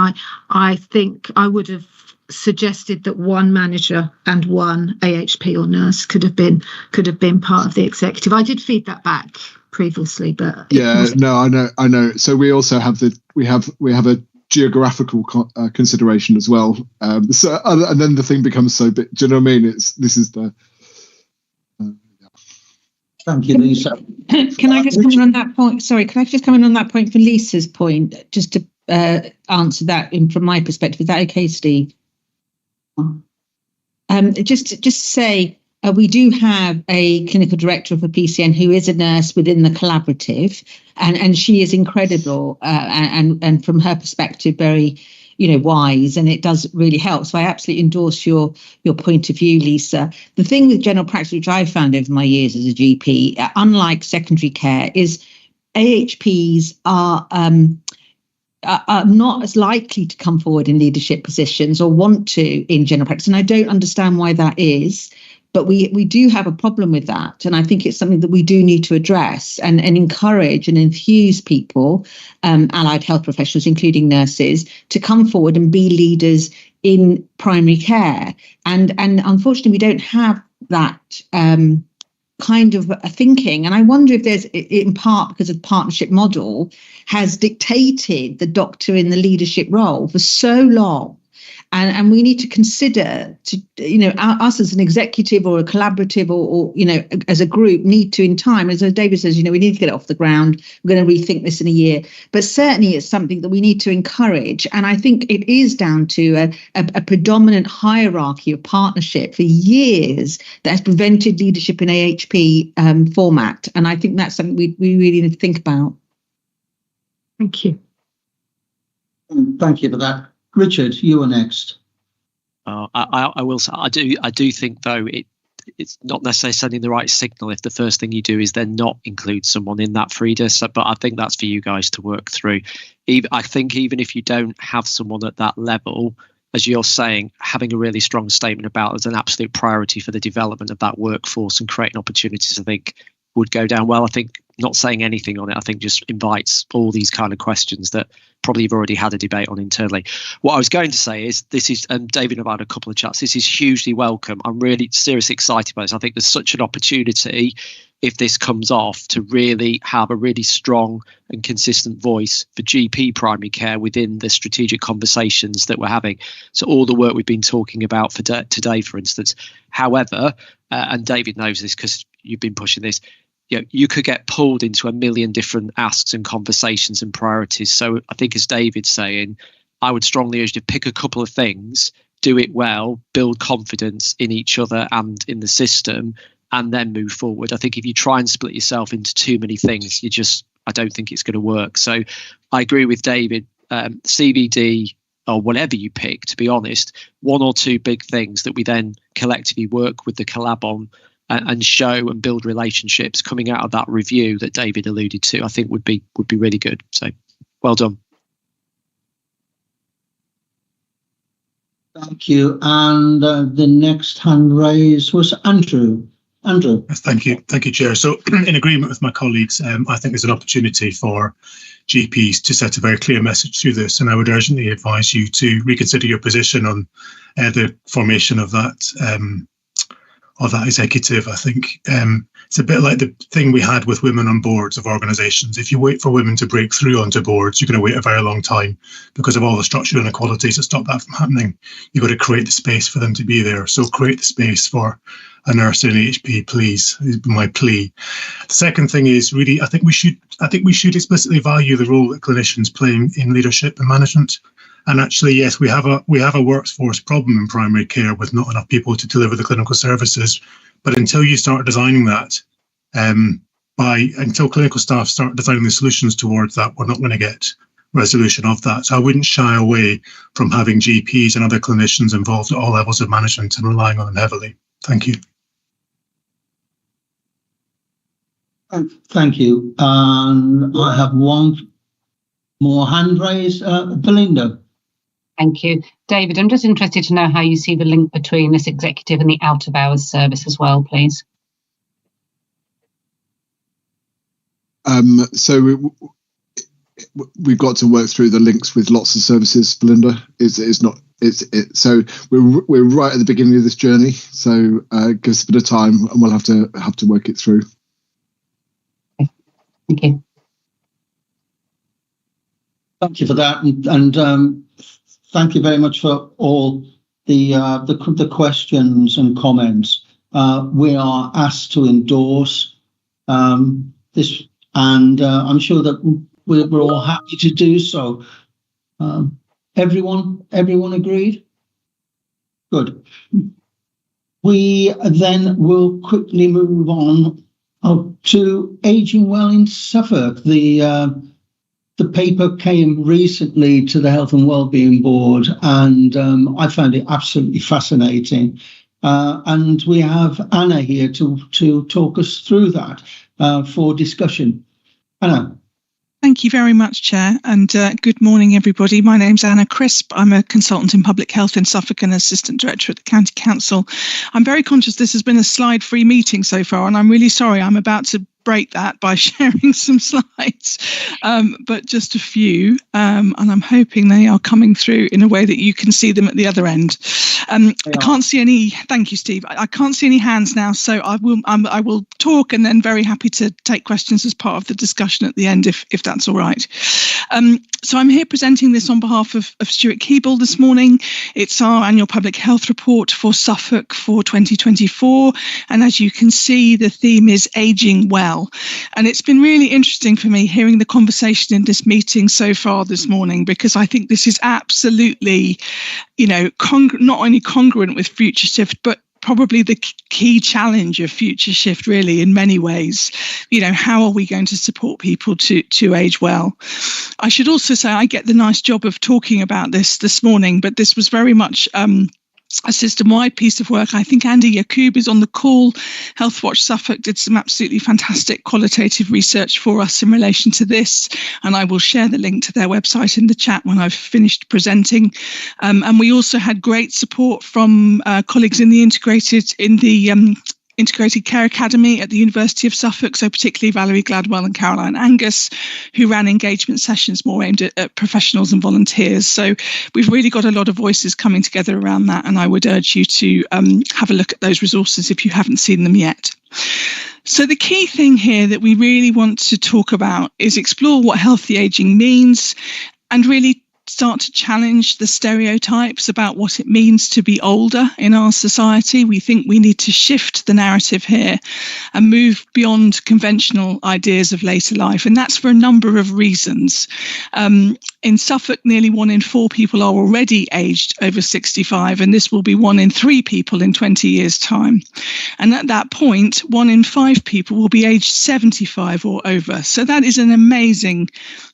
I think I would have suggested that 1 manager and 1 AHP or nurse could have been part of the executive. I did feed that back previously, but I know. So we also have we have a geographical consideration as well. So and then the thing becomes so big. Do you know what I mean? This is the. Thank you, Lisa. Can I just come in on that point? Sorry, can I just come in on that point for Lisa's point, just to answer that from my perspective? Is that okay, Steve? Just to say, we do have a clinical director of a PCN who is a nurse within the collaborative, and she is incredible, and from her perspective, very wise, and it does really help. So I absolutely endorse your point of view, Lisa. The thing with general practice, which I've found over my years as a GP, unlike secondary care, is AHPs are not as likely to come forward in leadership positions or want to in general practice. And I don't understand why that is, but we do have a problem with that. And I think it's something that we do need to address and encourage and enthuse people, allied health professionals, including nurses, to come forward and be leaders in primary care. And unfortunately, we don't have that kind of a thinking. And I wonder if there's, in part because of the partnership model, has dictated the doctor in the leadership role for so long. And we need to consider, us as an executive or a collaborative or as a group need to, in time, as David says, we need to get it off the ground. We're going to rethink this in a year. But certainly it's something that we need to encourage. And I think it is down to a predominant hierarchy of partnership for years that has prevented leadership in AHP format. And I think that's something we really need to think about. Thank you. Thank you for that. Richard, you are next. I will say I do think though it's not necessarily sending the right signal if the first thing you do is then not include someone in that FRIDA. So, but I think that's for you guys to work through. I think even if you don't have someone at that level, as you're saying, having a really strong statement about it as an absolute priority for the development of that workforce and creating opportunities, I think would go down well. I think not saying anything on it, I think just invites all these kind of questions that probably you've already had a debate on internally. What I was going to say is this is, and David and I've had a couple of chats, this is hugely welcome. I'm really seriously excited about this. I think there's such an opportunity, if this comes off, to really have a really strong and consistent voice for GP primary care within the strategic conversations that we're having. So all the work we've been talking about for today, for instance. However, and David knows this because you've been pushing this, you could get pulled into a million different asks and conversations and priorities. So I think, as David's saying, I would strongly urge you to pick a couple of things, do it well, build confidence in each other and in the system, and then move forward. I think if you try and split yourself into too many things, I don't think it's going to work. So I agree with David, CBD or whatever you pick, to be honest, one or two big things that we then collectively work with the collab on and show and build relationships coming out of that review that David alluded to, I think would be really good. So well done. Thank you. And the next hand raised was Andrew. Andrew. Thank you, Chair. So in agreement with my colleagues, I think there's an opportunity for GPs to set a very clear message through this, and I would urgently advise you to reconsider your position on the formation of that executive. I think it's a bit like the thing we had with women on boards of organisations. If you wait for women to break through onto boards, you're going to wait a very long time because of all the structural inequalities that stop that from happening. You've got to create the space for them to be there. So create the space for a nurse in AHP, please, is my plea. The second thing is really, I think we should explicitly value the role that clinicians play in leadership and management. And actually, yes, we have a workforce problem in primary care with not enough people to deliver the clinical services. But until you start designing that, until clinical staff start designing the solutions towards that, we're not going to get resolution of that. So I wouldn't shy away from having GPs and other clinicians involved at all levels of management and relying on them heavily. Thank you. Thank you. I have one more hand raised. Belinda. Thank you. David, I'm just interested to know how you see the link between this executive and the out-of-hours service as well, please. So we've got to work through the links with lots of services, Belinda. So we're right at the beginning of this journey. So give us a bit of time, and we'll have to work it through. Thank you. Thank you for that, and thank you very much for all the questions and comments. We are asked to endorse this, and I'm sure that we're all happy to do so. Everyone agreed? Good. We then will quickly move on to Aging Well in Suffolk. The paper came recently to the Health and Wellbeing Board, and I found it absolutely fascinating. And we have Anna here to talk us through that for discussion. Anna. Thank you very much, Chair, and good morning, everybody. My name's Anna Crisp. I'm a consultant in public health in Suffolk and Assistant Director at the County Council. I'm very conscious this has been a slide-free meeting so far, and I'm really sorry I'm about to break that by sharing some slides, but just a few, and I'm hoping they are coming through in a way that you can see them at the other end. I can't see any. Thank you, Steve. I can't see any hands now, so I will talk, and then very happy to take questions as part of the discussion at the end, if that's all right. So I'm here presenting this on behalf of Stuart Keeble this morning. It's our annual public health report for Suffolk for 2024, and as you can see, the theme is Aging Well. And it's been really interesting for me hearing the conversation in this meeting so far this morning, because I think this is absolutely, not only congruent with Future Shift, but probably the key challenge of Future Shift, really, in many ways. How are we going to support people to age well? I should also say I get the nice job of talking about this morning, but this was very much a system-wide piece of work. I think Andy Yacoub is on the call. Healthwatch Suffolk did some absolutely fantastic qualitative research for us in relation to this, and I will share the link to their website in the chat when I've finished presenting. And we also had great support from colleagues in the Integrated Care Academy at the University of Suffolk, so particularly Valerie Gladwell and Caroline Angus, who ran engagement sessions more aimed at professionals and volunteers. So we've really got a lot of voices coming together around that, and I would urge you to have a look at those resources if you haven't seen them yet. So the key thing here that we really want to talk about is explore what healthy ageing means, and really start to challenge the stereotypes about what it means to be older in our society. We think we need to shift the narrative here and move beyond conventional ideas of later life. And that's for a number of reasons. In Suffolk, nearly 1 in 4 people are already aged over 65, and this will be 1 in 3 people in 20 years' time. And at that point, 1 in 5 people will be aged 75 or over. So that is an amazing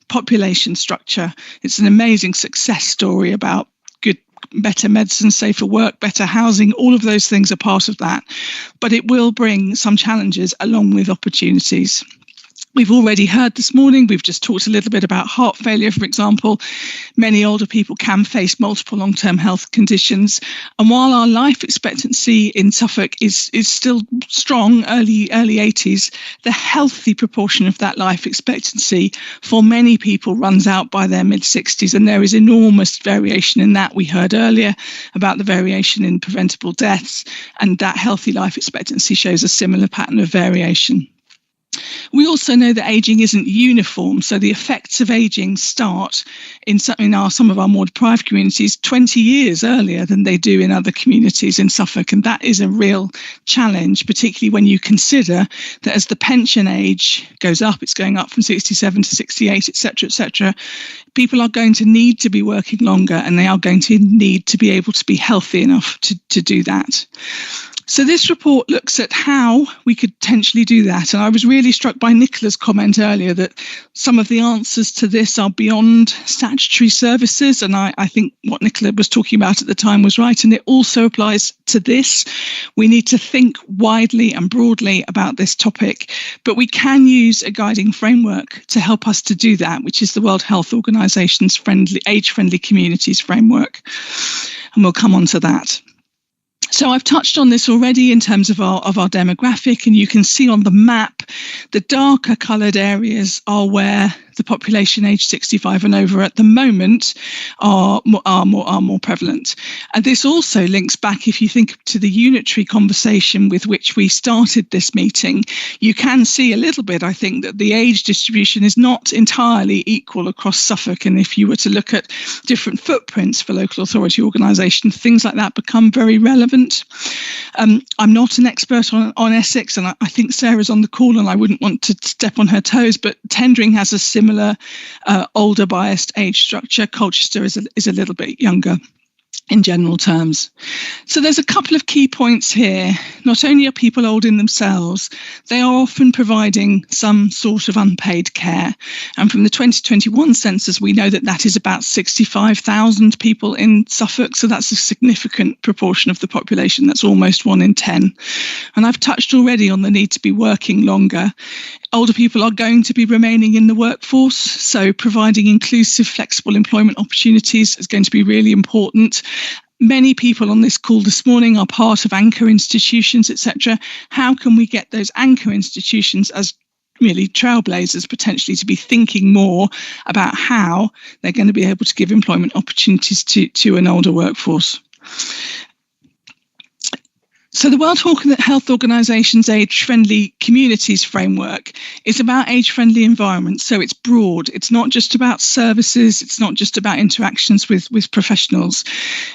population structure. It's an amazing success story about better medicine, safer work, better housing. All of those things are part of that. But it will bring some challenges along with opportunities. We've already heard this morning, we've just talked a little bit about heart failure, for example. Many older people can face multiple long-term health conditions. And while our life expectancy in Suffolk is still strong, early 80s, the healthy proportion of that life expectancy for many people runs out by their mid-60s. And there is enormous variation in that. We heard earlier about the variation in preventable deaths, and that healthy life expectancy shows a similar pattern of variation. We also know that ageing isn't uniform, so the effects of ageing start in some of our more deprived communities 20 years earlier than they do in other communities in Suffolk, and that is a real challenge, particularly when you consider that as the pension age goes up, it's going up from 67 to 68, etc., people are going to need to be working longer, and they are going to need to be able to be healthy enough to do that. So this report looks at how we could potentially do that. And I was really struck by Nicola's comment earlier that some of the answers to this are beyond statutory services. And I think what Nicola was talking about at the time was right. And it also applies to this. We need to think widely and broadly about this topic, but we can use a guiding framework to help us to do that, which is the World Health Organization's age-friendly communities framework. And we'll come on to that. So I've touched on this already in terms of our demographic, and you can see on the map the darker coloured areas are where the population aged 65 and over at the moment are more prevalent. And this also links back, if you think to the unitary conversation with which we started this meeting, you can see a little bit, I think, that the age distribution is not entirely equal across Suffolk. And if you were to look at different footprints for local authority organisation, things like that become very relevant. I'm not an expert on Essex, and I think Sarah's on the call and I wouldn't want to step on her toes, but Tendring has a similar older biased age structure. Colchester is a little bit younger in general terms. So there's a couple of key points here. Not only are people old in themselves, they are often providing some sort of unpaid care. And from the 2021 census, we know that that is about 65,000 people in Suffolk. So that's a significant proportion of the population. That's almost 1 in 10. And I've touched already on the need to be working longer. Older people are going to be remaining in the workforce, so providing inclusive, flexible employment opportunities is going to be really important. Many people on this call this morning are part of anchor institutions, etc. How can we get those anchor institutions as really trailblazers potentially to be thinking more about how they're going to be able to give employment opportunities to an older workforce? So the World Health Organization's age-friendly communities framework is about age-friendly environments. So it's broad. It's not just about services. It's not just about interactions with professionals.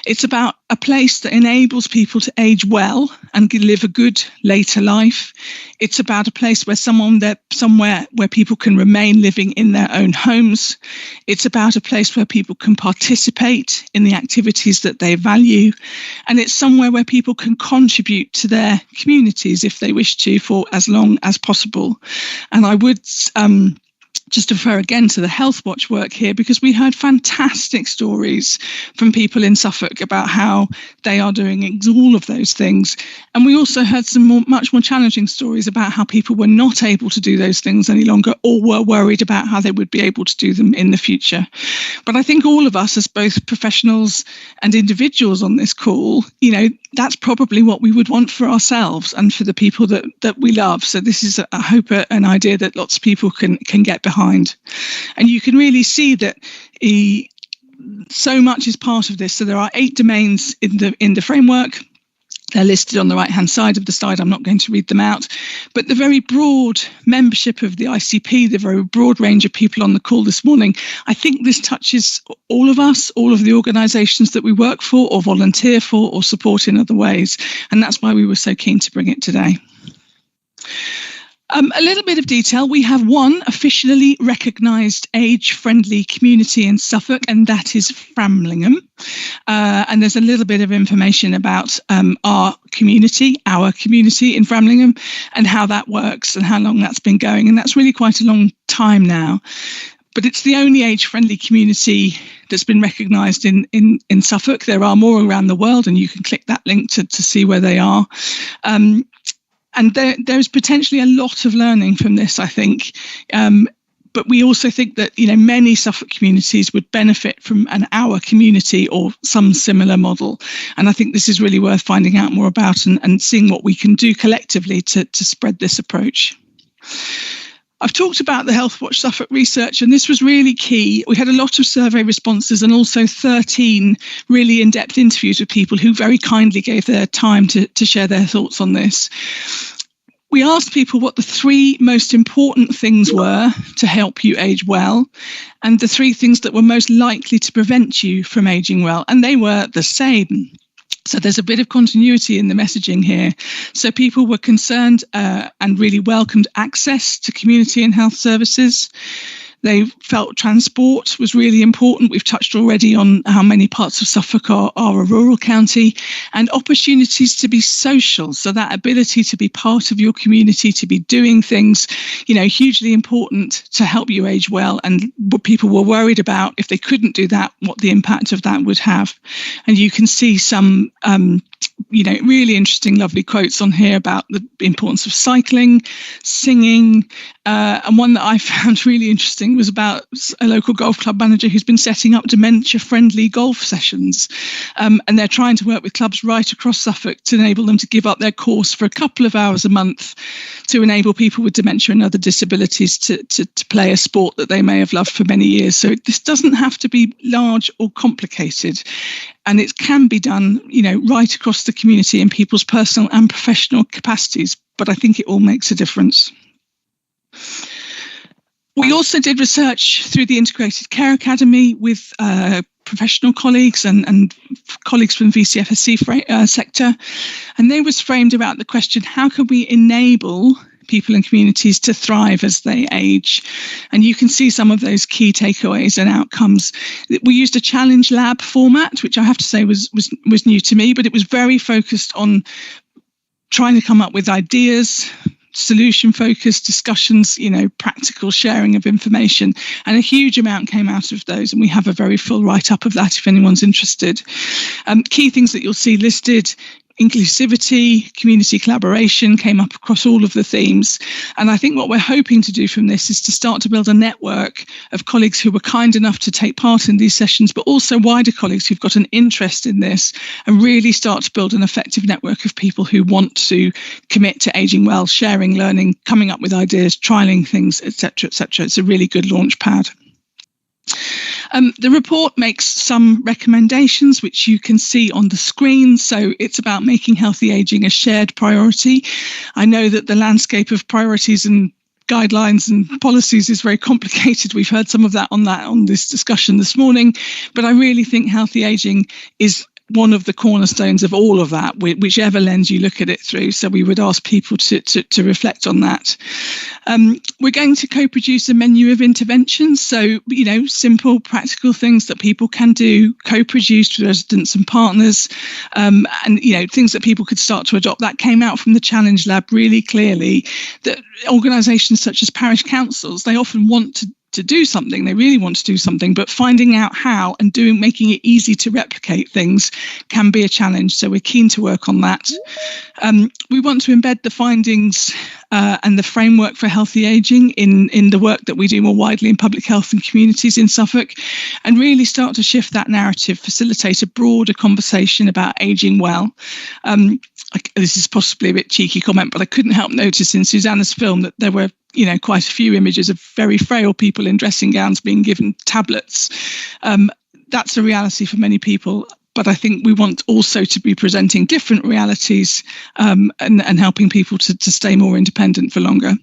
It's about a place that enables people to age well and live a good later life. It's about a place where somewhere where people can remain living in their own homes. It's about a place where people can participate in the activities that they value. And it's somewhere where people can contribute to their communities if they wish to for as long as possible. And I would just refer again to the Health Watch work here, because we heard fantastic stories from people in Suffolk about how they are doing all of those things. And we also heard some much more challenging stories about how people were not able to do those things any longer, or were worried about how they would be able to do them in the future. But I think all of us, as both professionals and individuals on this call, that's probably what we would want for ourselves and for the people that we love. So this is, I hope, an idea that lots of people can get behind. And you can really see that so much is part of this. So there are 8 domains in the framework. They're listed on the right-hand side of the slide. I'm not going to read them out. But the very broad membership of the ICP, the very broad range of people on the call this morning, I think this touches all of us, all of the organisations that we work for or volunteer for or support in other ways. And that's why we were so keen to bring it today. A little bit of detail. We have one officially recognised age-friendly community in Suffolk, and that is Framlingham. And there's a little bit of information about our community in Framlingham and how that works and how long that's been going. And that's really quite a long time now. But it's the only age-friendly community that's been recognised in Suffolk. There are more around the world, and you can click that link to see where they are. And there's potentially a lot of learning from this, I think. But we also think that, many Suffolk communities would benefit from an our community or some similar model. And I think this is really worth finding out more about and seeing what we can do collectively to spread this approach. I've talked about the Health Watch Suffolk research, and this was really key. We had a lot of survey responses and also 13 really in-depth interviews with people who very kindly gave their time to share their thoughts on this. We asked people what the 3 most important things were to help you age well, and the 3 things that were most likely to prevent you from aging well, and they were the same. So there's a bit of continuity in the messaging here. So people were concerned and really welcomed access to community and health services. They felt transport was really important. We've touched already on how many parts of Suffolk are a rural county, and opportunities to be social. So that ability to be part of your community, to be doing things, hugely important to help you age well. And what people were worried about, if they couldn't do that, what the impact of that would have. And you can see some really interesting, lovely quotes on here about the importance of cycling, singing, and one that I found really interesting was about a local golf club manager who's been setting up dementia-friendly golf sessions, and they're trying to work with clubs right across Suffolk to enable them to give up their course for a couple of hours a month to enable people with dementia and other disabilities to play a sport that they may have loved for many years. So this doesn't have to be large or complicated. And it can be done, right across the community in people's personal and professional capacities. But I think it all makes a difference. We also did research through the Integrated Care Academy with professional colleagues and colleagues from the VCFSC sector. And they was framed about the question, how can we enable people and communities to thrive as they age? And you can see some of those key takeaways and outcomes. We used a challenge lab format, which I have to say was new to me, but it was very focused on trying to come up with ideas, solution-focused discussions, practical sharing of information, and a huge amount came out of those. And we have a very full write-up of that if anyone's interested. Key things that you'll see listed: inclusivity, community collaboration came up across all of the themes. And I think what we're hoping to do from this is to start to build a network of colleagues who were kind enough to take part in these sessions, but also wider colleagues who've got an interest in this, and really start to build an effective network of people who want to commit to aging well, sharing, learning, coming up with ideas, trialing things, etc., etc. It's a really good launch pad. The report makes some recommendations, which you can see on the screen. So it's about making healthy ageing a shared priority. I know that the landscape of priorities and guidelines and policies is very complicated. We've heard some of that on this discussion this morning, but I really think healthy ageing is one of the cornerstones of all of that, whichever lens you look at it through. So we would ask people to reflect on that. We're going to co-produce a menu of interventions. So, simple, practical things that people can do, co-produced with residents and partners, and, things that people could start to adopt. That came out from the Challenge Lab really clearly, that organisations such as parish councils, they often want to do something, they really want to do something, but finding out how and making it easy to replicate things can be a challenge. So we're keen to work on that. We want to embed the findings and the framework for healthy ageing in the work that we do more widely in public health and communities in Suffolk, and really start to shift that narrative, facilitate a broader conversation about ageing well. This is possibly a bit cheeky comment, but I couldn't help notice in Susanna's film that there were quite a few images of very frail people in dressing gowns being given tablets. That's a reality for many people. but I think we want also to be presenting different realities and helping people to stay more independent for longer.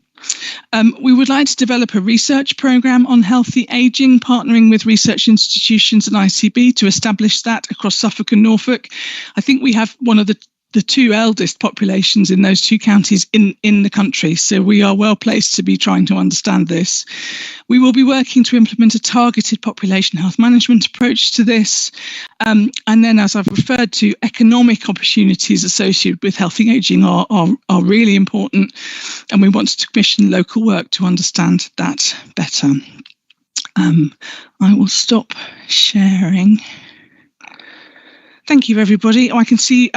We would like to develop a research programme on healthy ageing, partnering with research institutions and ICB to establish that across Suffolk and Norfolk. I think we have one of the two eldest populations in those two counties in the country, so we are well placed to be trying to understand this. We will be working to implement a targeted population health management approach to this, and then, as I've referred to, economic opportunities associated with healthy ageing are really important, and we want to commission local work to understand that better. I will stop sharing. Thank you, everybody. I can see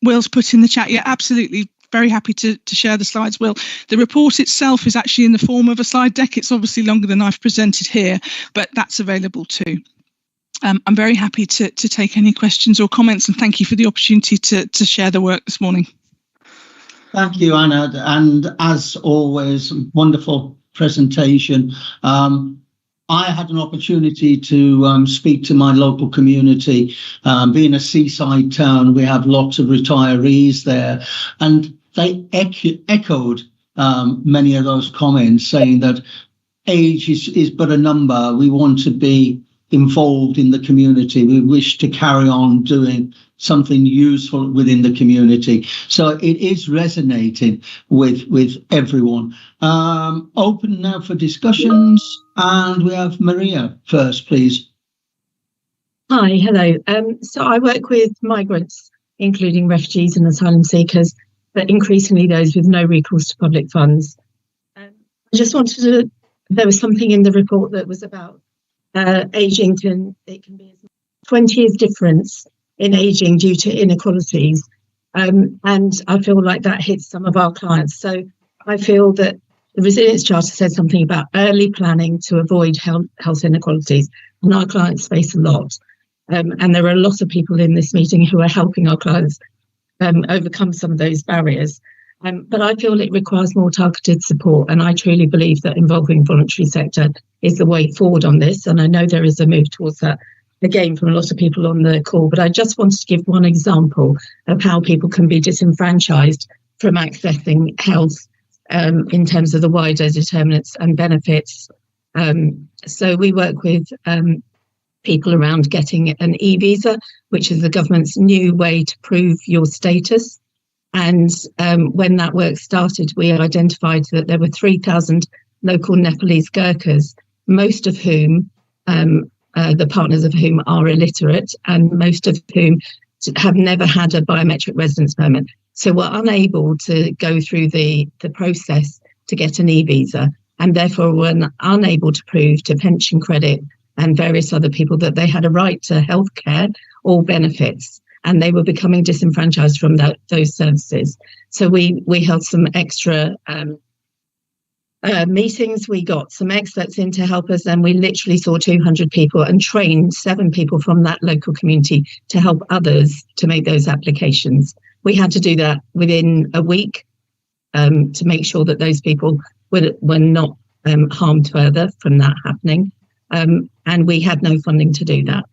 Will's put in the chat. Yeah, absolutely. Very happy to share the slides, Will. The report itself is actually in the form of a slide deck. It's obviously longer than I've presented here, but that's available too. I'm very happy to take any questions or comments, and thank you for the opportunity to share the work this morning. Thank you, Anna. And as always, wonderful presentation. I had an opportunity to speak to my local community. Being a seaside town, we have lots of retirees there, and they echoed many of those comments, saying that age is but a number. We want to be involved in the community. We wish to carry on doing something useful within the community. So it is resonating with everyone. Open now for discussions, and we have Maria first, please. Hi, hello. So I work with migrants, including refugees and asylum seekers, but increasingly those with no recourse to public funds. I just wanted to, there was something in the report that was about ageing it can be as much as 20 years difference in ageing due to inequalities, and I feel like that hits some of our clients. So I feel that the Resilience Charter says something about early planning to avoid health inequalities, and our clients face a lot. And there are a lot of people in this meeting who are helping our clients overcome some of those barriers. But I feel it requires more targeted support, and I truly believe that involving voluntary sector is the way forward on this. And I know there is a move towards that, again, from a lot of people on the call. But I just wanted to give one example of how people can be disenfranchised from accessing health in terms of the wider determinants and benefits. So we work with people around getting an e-visa, which is the government's new way to prove your status. And when that work started, we identified that there were 3,000 local Nepalese Gurkhas, most of whom, the partners of whom are illiterate, and most of whom have never had a biometric residence permit. So were unable to go through the process to get an e-visa, and therefore were unable to prove to pension credit and various other people that they had a right to healthcare or benefits, and they were becoming disenfranchised from those services. So we held some extra meetings. We got some experts in to help us, and we literally saw 200 people and trained 7 people from that local community to help others to make those applications. We had to do that within a week to make sure that those people were not harmed further from that happening. And we had no funding to do that.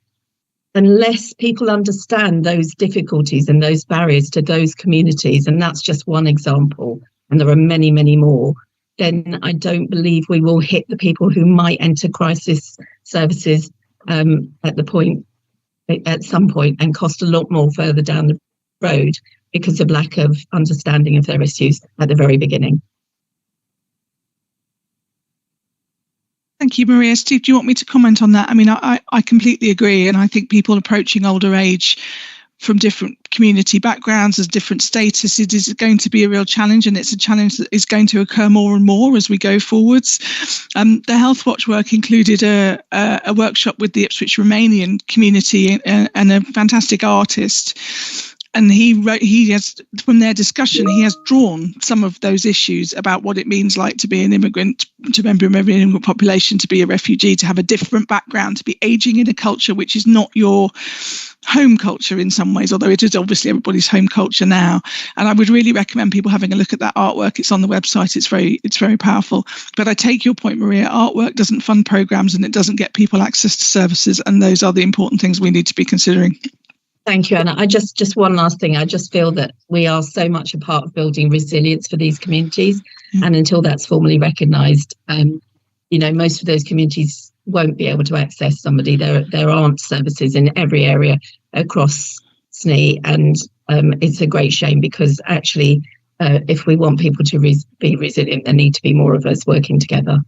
Unless people understand those difficulties and those barriers to those communities, and that's just one example, and there are many, many more, then I don't believe we will hit the people who might enter crisis services at some point and cost a lot more further down the road because of lack of understanding of their issues at the very beginning. Thank you, Maria. Steve, do you want me to comment on that? I mean, I completely agree. And I think people approaching older age from different community backgrounds, as different status, it is going to be a real challenge. And it's a challenge that is going to occur more and more as we go forwards. The Health Watch work included a workshop with the Ipswich Romanian community and a fantastic artist. And he has, from their discussion, he has drawn some of those issues about what it means like to be an immigrant, to member of every immigrant population, to be a refugee, to have a different background, to be aging in a culture which is not your home culture in some ways, although it is obviously everybody's home culture now. And I would really recommend people having a look at that artwork. It's on the website. It's very powerful. But I take your point, Maria. Artwork doesn't fund programs and it doesn't get people access to services. And those are the important things we need to be considering. Thank you, Anna. I just one last thing. I just feel that we are so much a part of building resilience for these communities, and until that's formally recognised, most of those communities won't be able to access somebody. There aren't services in every area across SNE, and it's a great shame because actually, if we want people to be resilient, there need to be more of us working together.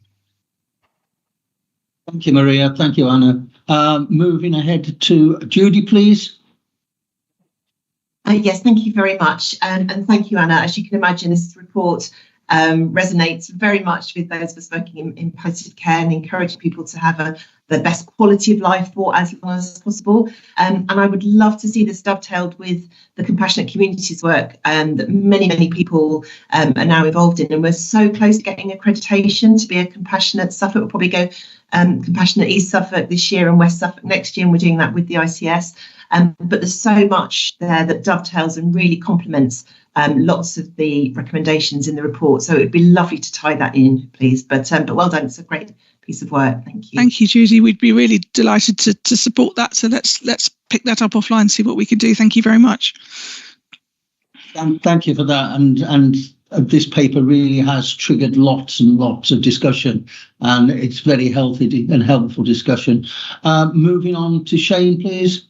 Thank you, Maria. Thank you, Anna. Moving ahead to Judy, please. Yes, thank you very much. And thank you, Anna. As you can imagine, this report resonates very much with those of us working in palliative care and encouraging people to have the best quality of life for as long as possible. And I would love to see this dovetailed with the compassionate communities work that many people are now involved in. And we're so close to getting accreditation to be a compassionate Suffolk. We'll probably go compassionate East Suffolk this year and West Suffolk next year, and we're doing that with the ICS. But there's so much there that dovetails and really complements lots of the recommendations in the report. So it would be lovely to tie that in, please. But well done. It's a great piece of work. Thank you. Thank you, Judy. We'd be really delighted to support that. So let's pick that up offline and see what we can do. Thank you very much. Thank you for that. And this paper really has triggered lots and lots of discussion, and it's very healthy and helpful discussion. Moving on to Shane, please.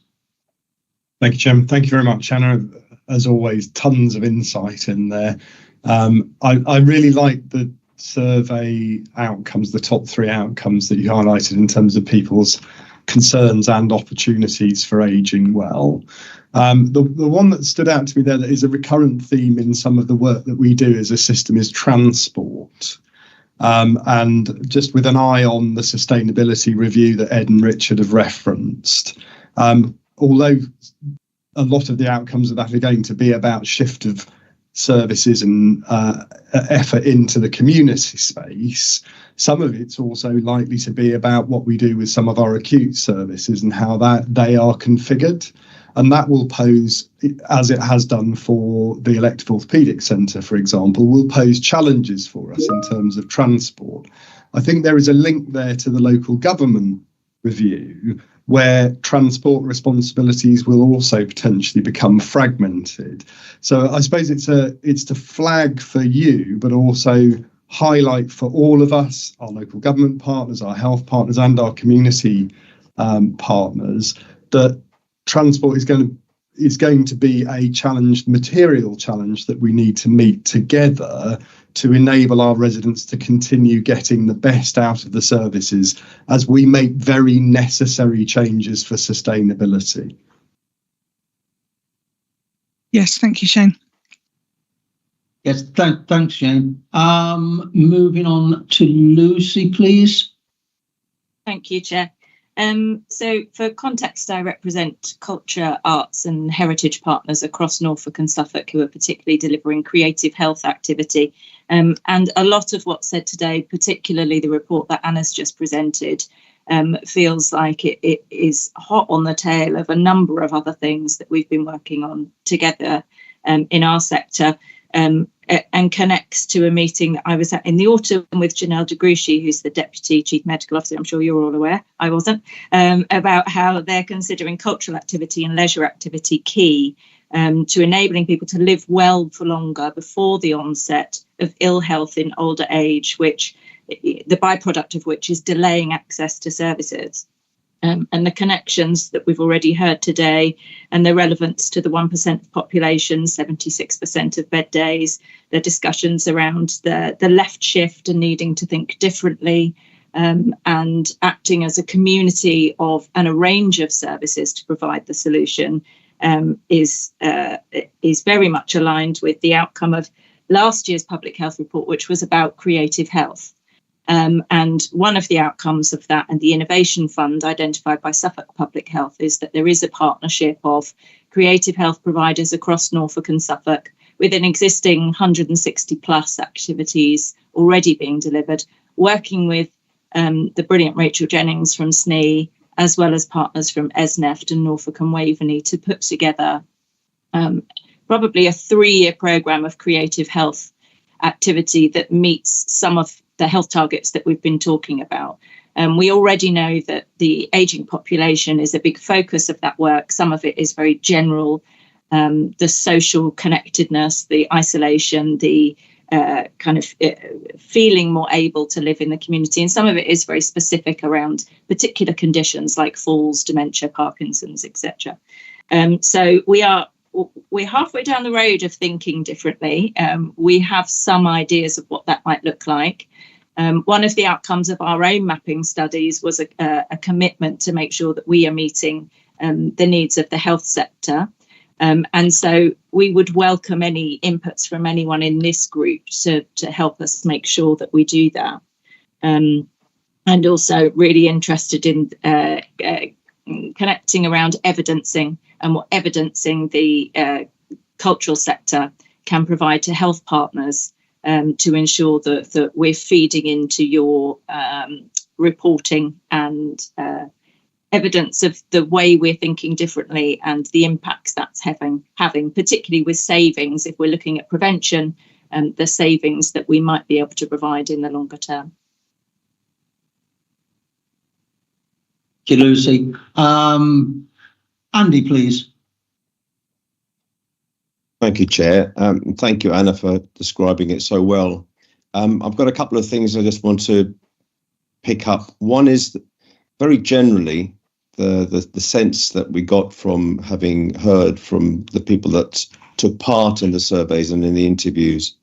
Thank you, Jim. Thank you very much, Anna. As always, tons of insight in there. I really like the survey outcomes, the top 3 outcomes that you highlighted in terms of people's concerns and opportunities for ageing well. The one that stood out to me there that is a recurrent theme in some of the work that we do as a system is transport. And just with an eye on the sustainability review that Ed and Richard have referenced, although a lot of the outcomes of that are going to be about shift of services and effort into the community space, some of it's also likely to be about what we do with some of our acute services and how that they are configured. And that will pose, as it has done for the elective orthopaedic centre, for example, will pose challenges for us in terms of transport. I think there is a link there to the local government review, where transport responsibilities will also potentially become fragmented. So I suppose it's to flag for you, but also highlight for all of us, our local government partners, our health partners, and our community partners, that transport is going to be a challenge, material challenge that we need to meet together to enable our residents to continue getting the best out of the services as we make very necessary changes for sustainability. Yes, thank you, Shane. Yes, thanks, Shane. Moving on to Lucy, please. Thank you, Chair. So for context, I represent culture, arts and heritage partners across Norfolk and Suffolk who are particularly delivering creative health activity. And a lot of what's said today, particularly the report that Anna's just presented, feels like it is hot on the tail of a number of other things that we've been working on together in our sector. And connects to a meeting that I was at in the autumn with Janelle de Gruchy, who's the Deputy Chief Medical Officer, I'm sure you're all aware, I wasn't, about how they're considering cultural activity and leisure activity key to enabling people to live well for longer before the onset of ill health in older age, which the byproduct of which is delaying access to services. And the connections that we've already heard today and the relevance to the 1% of population, 76% of bed days, the discussions around the left shift and needing to think differently and acting as a community of and a range of services to provide the solution is very much aligned with the outcome of last year's public health report, which was about creative health. And one of the outcomes of that and the innovation fund identified by Suffolk Public Health is that there is a partnership of creative health providers across Norfolk and Suffolk with an existing 160 plus activities already being delivered, working with the brilliant Rachel Jennings from SNE, as well as partners from ESNEFT and Norfolk and Waveney to put together probably a 3-year programme of creative health activity that meets some of the health targets that we've been talking about. We already know that the ageing population is a big focus of that work. Some of it is very general, the social connectedness, the isolation, the feeling more able to live in the community. And some of it is very specific around particular conditions like falls, dementia, Parkinson's, etc. So we're halfway down the road of thinking differently. We have some ideas of what that might look like. One of the outcomes of our own mapping studies was a commitment to make sure that we are meeting the needs of the health sector. And so we would welcome any inputs from anyone in this group to help us make sure that we do that. And also really interested in connecting around evidencing and what evidencing the cultural sector can provide to health partners to ensure that we're feeding into your reporting and evidence of the way we're thinking differently and the impacts that's having, particularly with savings, if we're looking at prevention and the savings that we might be able to provide in the longer term. Thank you, Lucy. Andy, please. Thank you, Chair. Thank you, Anna, for describing it so well. I've got a couple of things I just want to pick up. One is very generally the sense that we got from having heard from the people that took part in the surveys and in the interviews.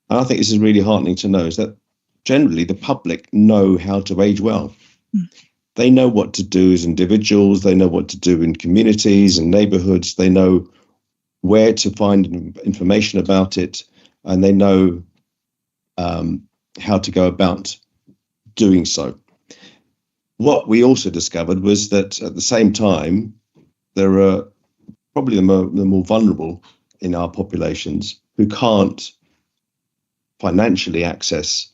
And I think this is really heartening to know, is that generally the public know how to age well. They know what to do as individuals, they know what to do in communities and neighbourhoods, they know where to find information about it, and they know how to go about doing so. What we also discovered was that at the same time, there are probably the more vulnerable in our populations who can't financially access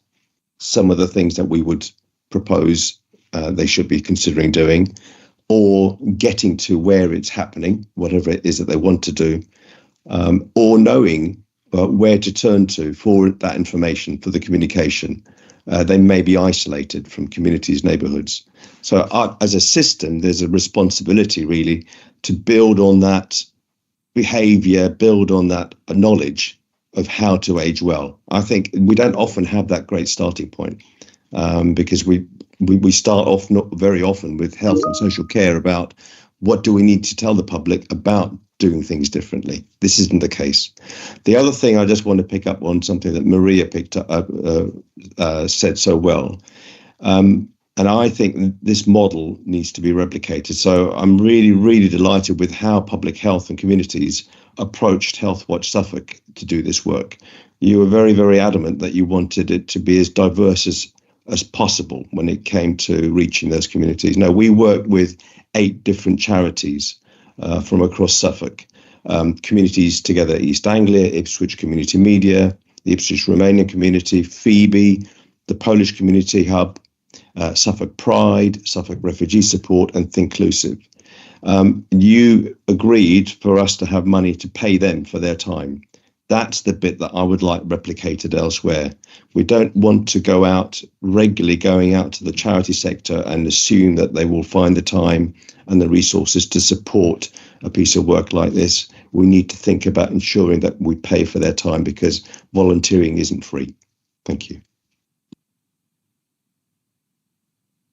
some of the things that we would propose they should be considering doing, or getting to where it's happening, whatever it is that they want to do, or knowing where to turn to for that information, for the communication. They may be isolated from communities, neighbourhoods. So as a system, there's a responsibility really to build on that behaviour, build on that knowledge of how to age well. I think we don't often have that great starting point because we start off not very often with health and social care about what do we need to tell the public about doing things differently. This isn't the case. The other thing I just want to pick up on something that Maria picked up, said so well. And I think this model needs to be replicated. So I'm really, really delighted with how public health and communities approached Health Watch Suffolk to do this work. You were very, very adamant that you wanted it to be as diverse as possible when it came to reaching those communities. Now, we worked with 8 different charities from across Suffolk, Communities Together East Anglia, Ipswich Community Media, the Ipswich Romanian Community, Phoebe, the Polish Community Hub, Suffolk Pride, Suffolk Refugee Support, and Thinclusive. You agreed for us to have money to pay them for their time. That's the bit that I would like replicated elsewhere. We don't want to go out regularly, going out to the charity sector and assume that they will find the time and the resources to support a piece of work like this. We need to think about ensuring that we pay for their time, because volunteering isn't free. Thank you.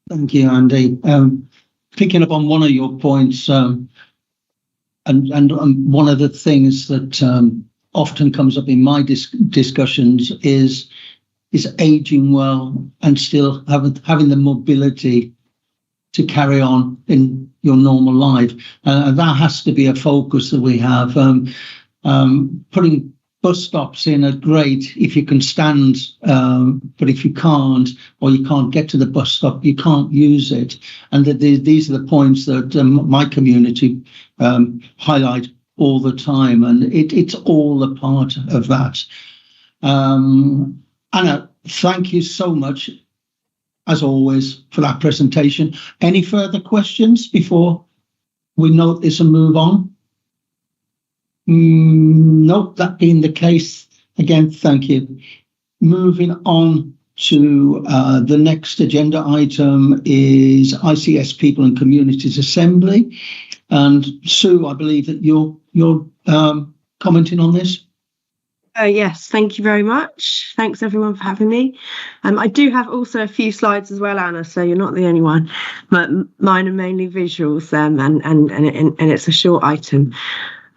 Thank you, Andy. Picking up on one of your points, and one of the things that often comes up in my discussions is aging well and still having the mobility to carry on in your normal life. That has to be a focus that we have. Putting bus stops in are great if you can stand, but if you can't, or you can't get to the bus stop, you can't use it. And these are the points that my community highlight all the time, and it's all a part of that. Anna, thank you so much, as always, for that presentation. Any further questions before we note this and move on? Nope, that being the case, again, thank you. Moving on to the next agenda item is ICS People and Communities Assembly. And Sue, I believe that you're commenting on this. Yes, thank you very much. Thanks everyone for having me. I do have also a few slides as well, Anna, so you're not the only one. But mine are mainly visuals, and it's a short item.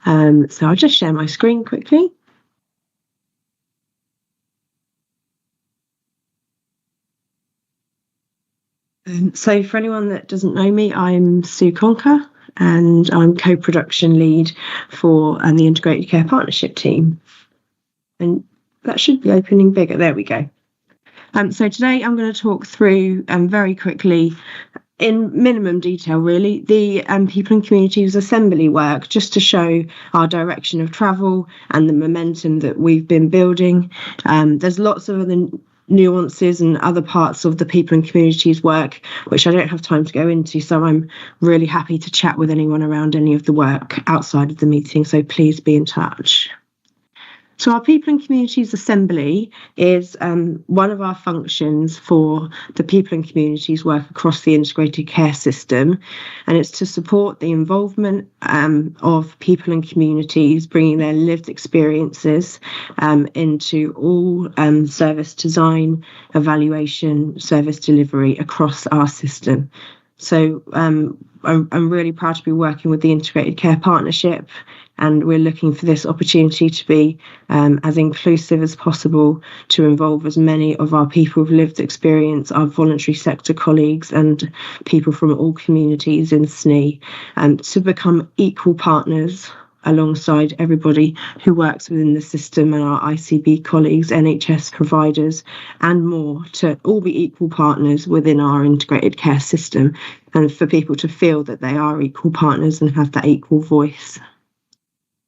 So I'll just share my screen quickly. So for anyone that doesn't know me, I'm Sue Conker, and I'm co-production lead for the Integrated Care Partnership team. And that should be opening bigger. There we go. So today I'm going to talk through very quickly, in minimum detail really, the People and Communities Assembly work, just to show our direction of travel and the momentum that we've been building. There's lots of other nuances and other parts of the People and Communities work which I don't have time to go into, so I'm really happy to chat with anyone around any of the work outside of the meeting, so please be in touch. So our People and Communities Assembly is one of our functions for the People and Communities work across the integrated care system, and it's to support the involvement of people and communities, bringing their lived experiences into all service design, evaluation, service delivery across our system. So I'm really proud to be working with the Integrated Care Partnership, and we're looking for this opportunity to be as inclusive as possible, to involve as many of our people with lived experience, our voluntary sector colleagues and people from all communities in SNE, to become equal partners alongside everybody who works within the system and our ICB colleagues, NHS providers and more, to all be equal partners within our integrated care system, and for people to feel that they are equal partners and have that equal voice.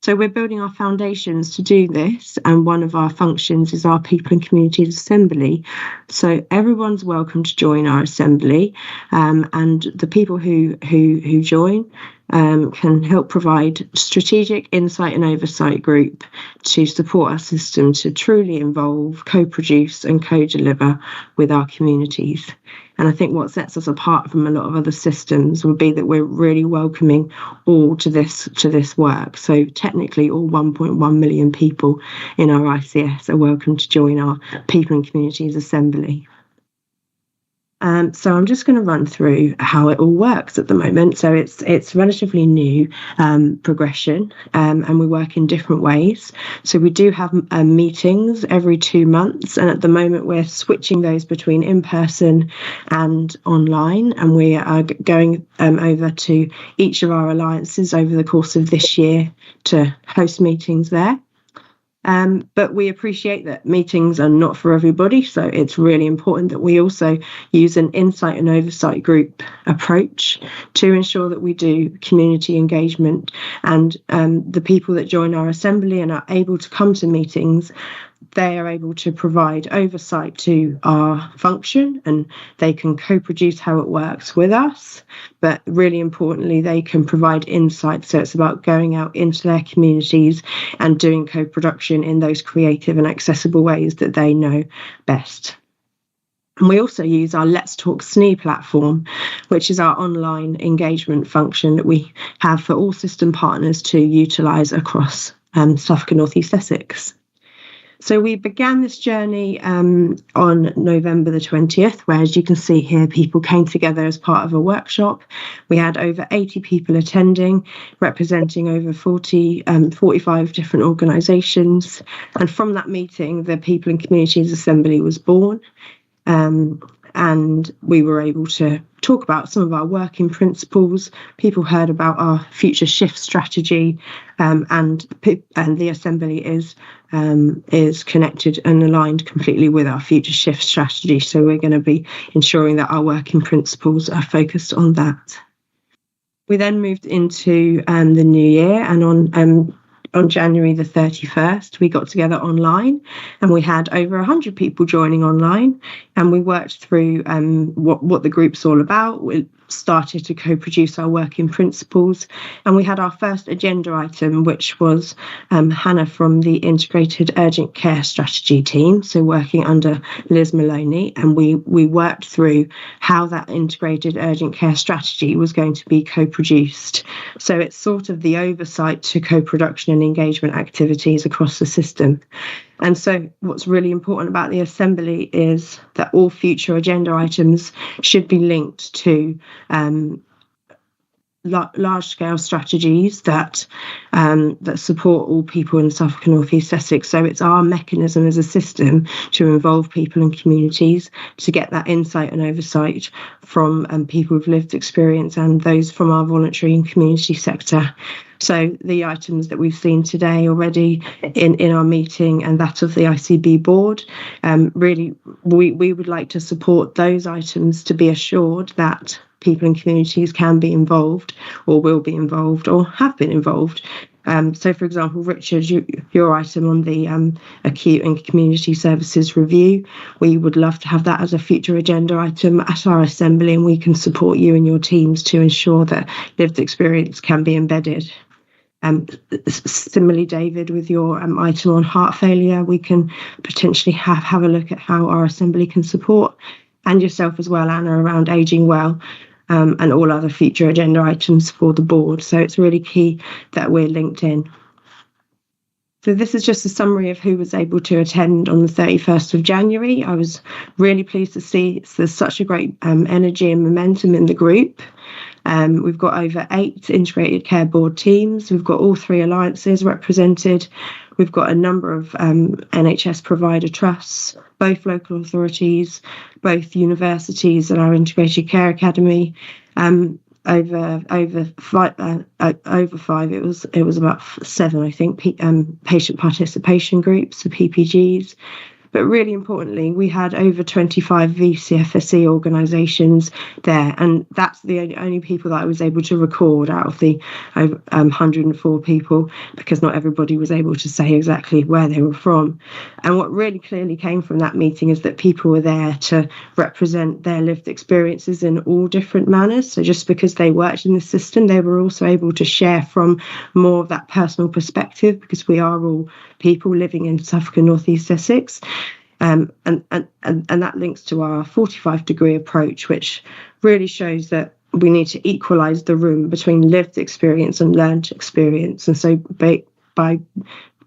So we're building our foundations to do this, and one of our functions is our People and Communities Assembly. So everyone's welcome to join our assembly, and the people who join can help provide strategic insight and oversight group to support our system to truly involve, co-produce and co-deliver with our communities. And I think what sets us apart from a lot of other systems would be that we're really welcoming all to this work. So technically all 1.1 million people in our ICS are welcome to join our People and Communities Assembly. So I'm just going to run through how it all works at the moment. So it's relatively new progression, and we work in different ways. So we do have meetings every 2 months, and at the moment we're switching those between in-person and online, and we are going over to each of our alliances over the course of this year to host meetings there. But we appreciate that meetings are not for everybody, so it's really important that we also use an insight and oversight group approach to ensure that we do community engagement, and the people that join our assembly and are able to come to meetings, they are able to provide oversight to our function, and they can co-produce how it works with us. But really importantly, they can provide insight. So it's about going out into their communities and doing co-production in those creative and accessible ways that they know best. And we also use our Let's Talk SNE platform, which is our online engagement function that we have for all system partners to utilise across Suffolk and North East Essex. So we began this journey on November the 20th, where, as you can see here, people came together as part of a workshop. We had over 80 people attending, representing over 45 different organisations. And from that meeting, the People and Communities Assembly was born. And we were able to talk about some of our working principles. People heard about our future shift strategy, and the assembly is connected and aligned completely with our future shift strategy. So we're going to be ensuring that our working principles are focused on that. We then moved into the new year, and on January the 31st, we got together online, and we had over 100 people joining online, and we worked through what the group's all about. started to co-produce our working principles. And we had our first agenda item, which was Hannah from the Integrated Urgent Care Strategy team, so working under Liz Maloney, and we worked through how that integrated urgent care strategy was going to be co-produced. So it's sort of the oversight to co-production and engagement activities across the system. And so what's really important about the Assembly is that all future agenda items should be linked to large-scale strategies that support all people in Suffolk and North East Essex. So it's our mechanism as a system to involve people and communities, to get that insight and oversight from people with lived experience and those from our voluntary and community sector. So the items that we've seen today already in our meeting and that of the ICB board, really we would like to support those items to be assured that people and communities can be involved or will be involved or have been involved. So, for example, Richard, your item on the acute and community services review, we would love to have that as a future agenda item at our Assembly, and we can support you and your teams to ensure that lived experience can be embedded. Similarly, David, with your item on heart failure, we can potentially have a look at how our Assembly can support, and yourself as well, Anna, around ageing well. And all other future agenda items for the board. So it's really key that we're linked in. So this is just a summary of who was able to attend on the 31st of January. I was really pleased to see there's such a great energy and momentum in the group. We've got over 8 integrated care board teams. We've got all 3 alliances represented. We've got a number of NHS provider trusts, both local authorities, both universities and our Integrated Care Academy. Over 5, it was about 7, I think, patient participation groups, the PPGs. But really importantly, we had over 25 VCFSE organisations there, and that's the only people that I was able to record out of the 104 people, because not everybody was able to say exactly where they were from. And what really clearly came from that meeting is that people were there to represent their lived experiences in all different manners. So just because they worked in the system, they were also able to share from more of that personal perspective, because we are all people living in Suffolk and North East Essex. And that links to our 45-degree approach, which really shows that we need to equalise the room between lived experience and learned experience. And so by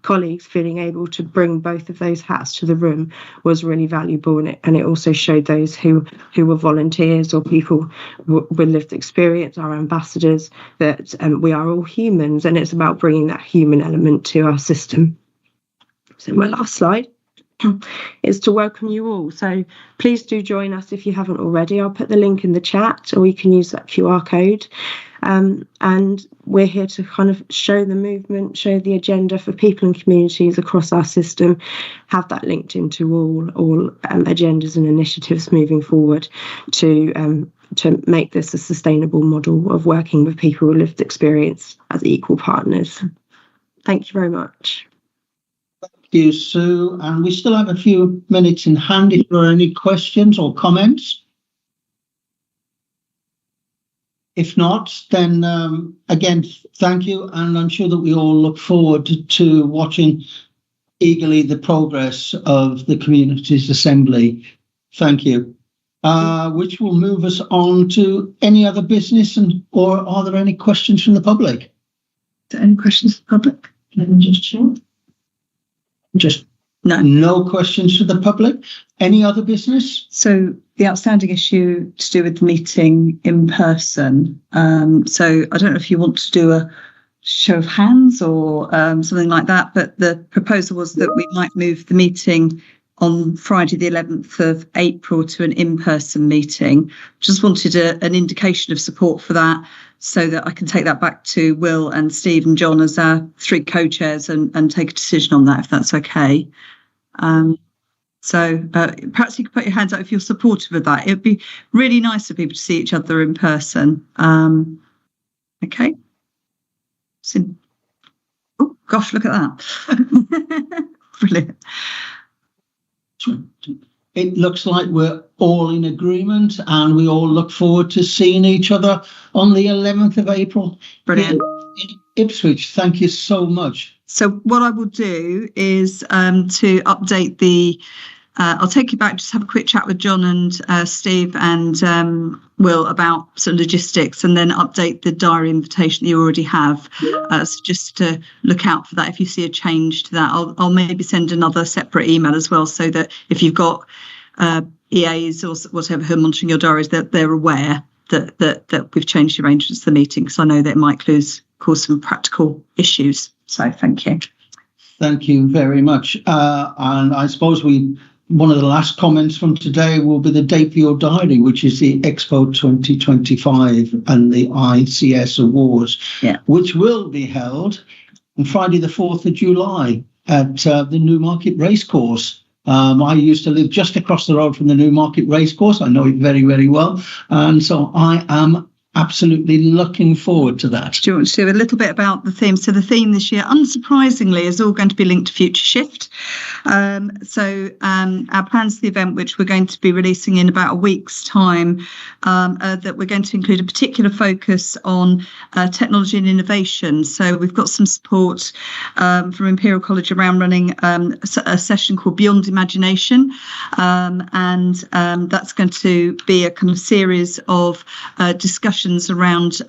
colleagues feeling able to bring both of those hats to the room was really valuable, and it also showed those who were volunteers or people with lived experience, our ambassadors, that we are all humans, and it's about bringing that human element to our system. So my last slide is to welcome you all. So please do join us if you haven't already. I'll put the link in the chat, or you can use that QR code. And we're here to kind of show the movement, show the agenda for people and communities across our system, have that linked into all agendas and initiatives moving forward to make this a sustainable model of working with people with lived experience as equal partners. Thank you very much. Thank you, Sue. And we still have a few minutes in hand if there are any questions or comments. If not, then again, thank you. And I'm sure that we all look forward to watching eagerly the progress of the Communities Assembly. Thank you. Which will move us on to any other business, or are there any questions from the public? Are there any questions from the public? Let me just check. No questions for the public. Any other business? So the outstanding issue to do with the meeting in person. So I don't know if you want to do a show of hands or something like that, but the proposal was that we might move the meeting on Friday the 11th of April to an in-person meeting. Just wanted an indication of support for that, so that I can take that back to Will and Steve and John as our 3 co-chairs and take a decision on that, if that's okay. So perhaps you could put your hands up if you're supportive of that. It would be really nice for people to see each other in person. Okay. So, oh gosh, look at that. Brilliant. it looks like we're all in agreement, and we all look forward to seeing each other on the 11th of April. Brilliant. In Ipswich. Thank you so much. So what I will do is to update the. I'll take you back, just have a quick chat with John and Steve and Will about some logistics, and then update the diary invitation that you already have. So just to look out for that. If you see a change to that, I'll maybe send another separate email as well, so that if you've got EAs or whatever who are monitoring your diaries, that they're aware that we've changed the arrangements for the meeting, because I know that it might cause some practical issues. So thank you. Thank you very much. And I suppose one of the last comments from today will be the date for your diary, which is the Expo 2025 and the ICS Awards, which will be held on Friday the 4th of July at the Newmarket Racecourse. I used to live just across the road from the Newmarket Racecourse. I know it very, very well. And so I am absolutely looking forward to that. Do you want to do a little bit about the theme? So the theme this year, unsurprisingly, is all going to be linked to Future Shift. So our plans for the event, which we're going to be releasing in about a week's time, that we're going to include a particular focus on technology and innovation. So we've got some support from Imperial College around running a session called Beyond Imagination. And that's going to be a kind of series of discussions around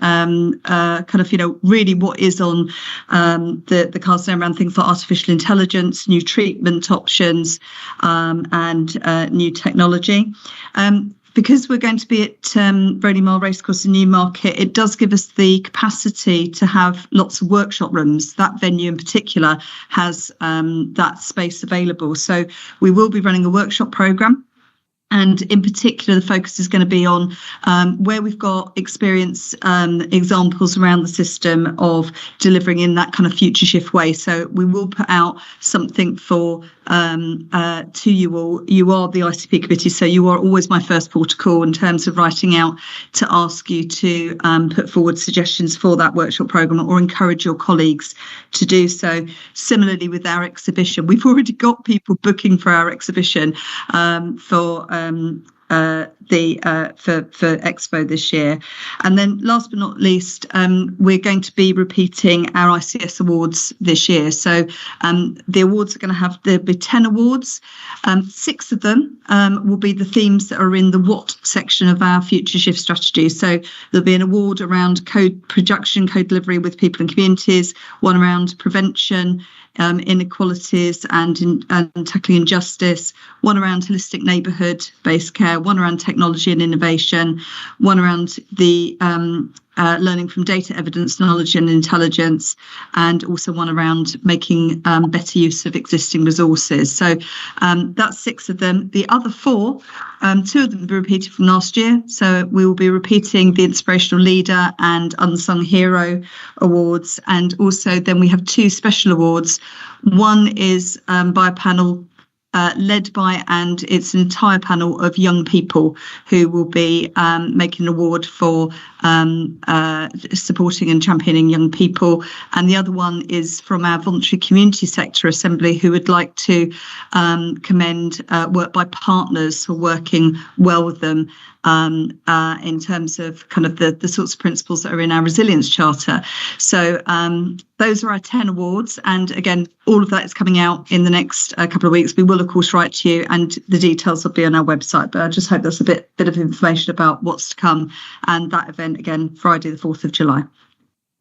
really what is on the cards now around things like artificial intelligence, new treatment options, and new technology. Because we're going to be at Brody Mile Racecourse in Newmarket, it does give us the capacity to have lots of workshop rooms. That venue in particular has that space available. So we will be running a workshop programme. And in particular, the focus is going to be on where we've got experience examples around the system of delivering in that kind of future shift way. So we will put out something to you all. You are the ICP committee, so you are always my first port of call in terms of writing out to ask you to put forward suggestions for that workshop programme or encourage your colleagues to do so. Similarly with our exhibition, we've already got people booking for our exhibition for Expo this year. And then last but not least, we're going to be repeating our ICS awards this year. So the awards there'll be 10 awards. 6 of them will be the themes that are in the what section of our Future Shift strategy. So there'll be an award around code production, code delivery with people and communities, one around prevention, inequalities and tackling injustice, one around holistic neighbourhood-based care, one around technology and innovation, one around the learning from data, evidence, knowledge and intelligence, and also one around making better use of existing resources. So that's 6 of them. The other 4, 2 of them will be repeated from last year. So we will be repeating the Inspirational Leader and Unsung Hero awards. And also then we have 2 special awards. One is by a panel led by, and it's an entire panel of young people who will be making an award for supporting and championing young people. And the other one is from our voluntary community sector assembly, who would like to commend work by partners who are working well with them in terms of kind of the sorts of principles that are in our resilience charter. So those are our 10 awards. And again, all of that is coming out in the next couple of weeks. We will, of course, write to you, and the details will be on our website. But I just hope that's a bit of information about what's to come. And that event, again, Friday, the 4th of July.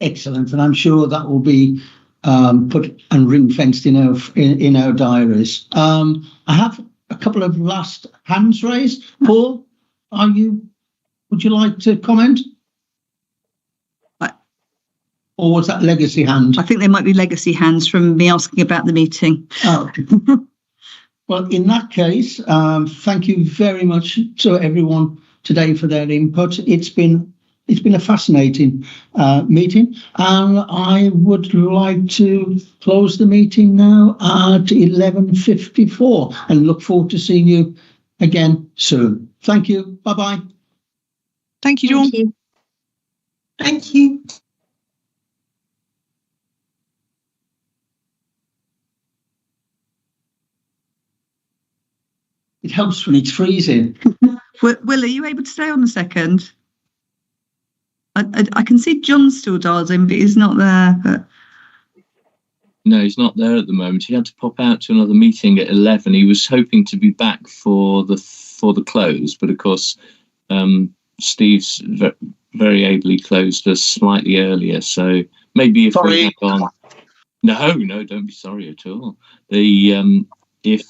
Excellent. And I'm sure that will be put and ring-fenced in our diaries. I have a couple of last hands raised. Paul, would you like to comment? Or was that legacy hand? I think there might be legacy hands from me asking about the meeting. Oh. Well, in that case, thank you very much to everyone today for their input. It's been a fascinating meeting, and I would like to close the meeting now at 11:54 and look forward to seeing you again soon. Thank you. Bye-bye. Thank you, Dawn. Thank you. It helps when it's freezing. Will, are you able to stay on a second? I can see John still dialed in, but he's not there. But no, he's not there at the moment. He had to pop out to another meeting at 11. He was hoping to be back for the close, but of course, Steve's very ably closed us slightly earlier. So maybe if we hang on. No, don't be sorry at all. If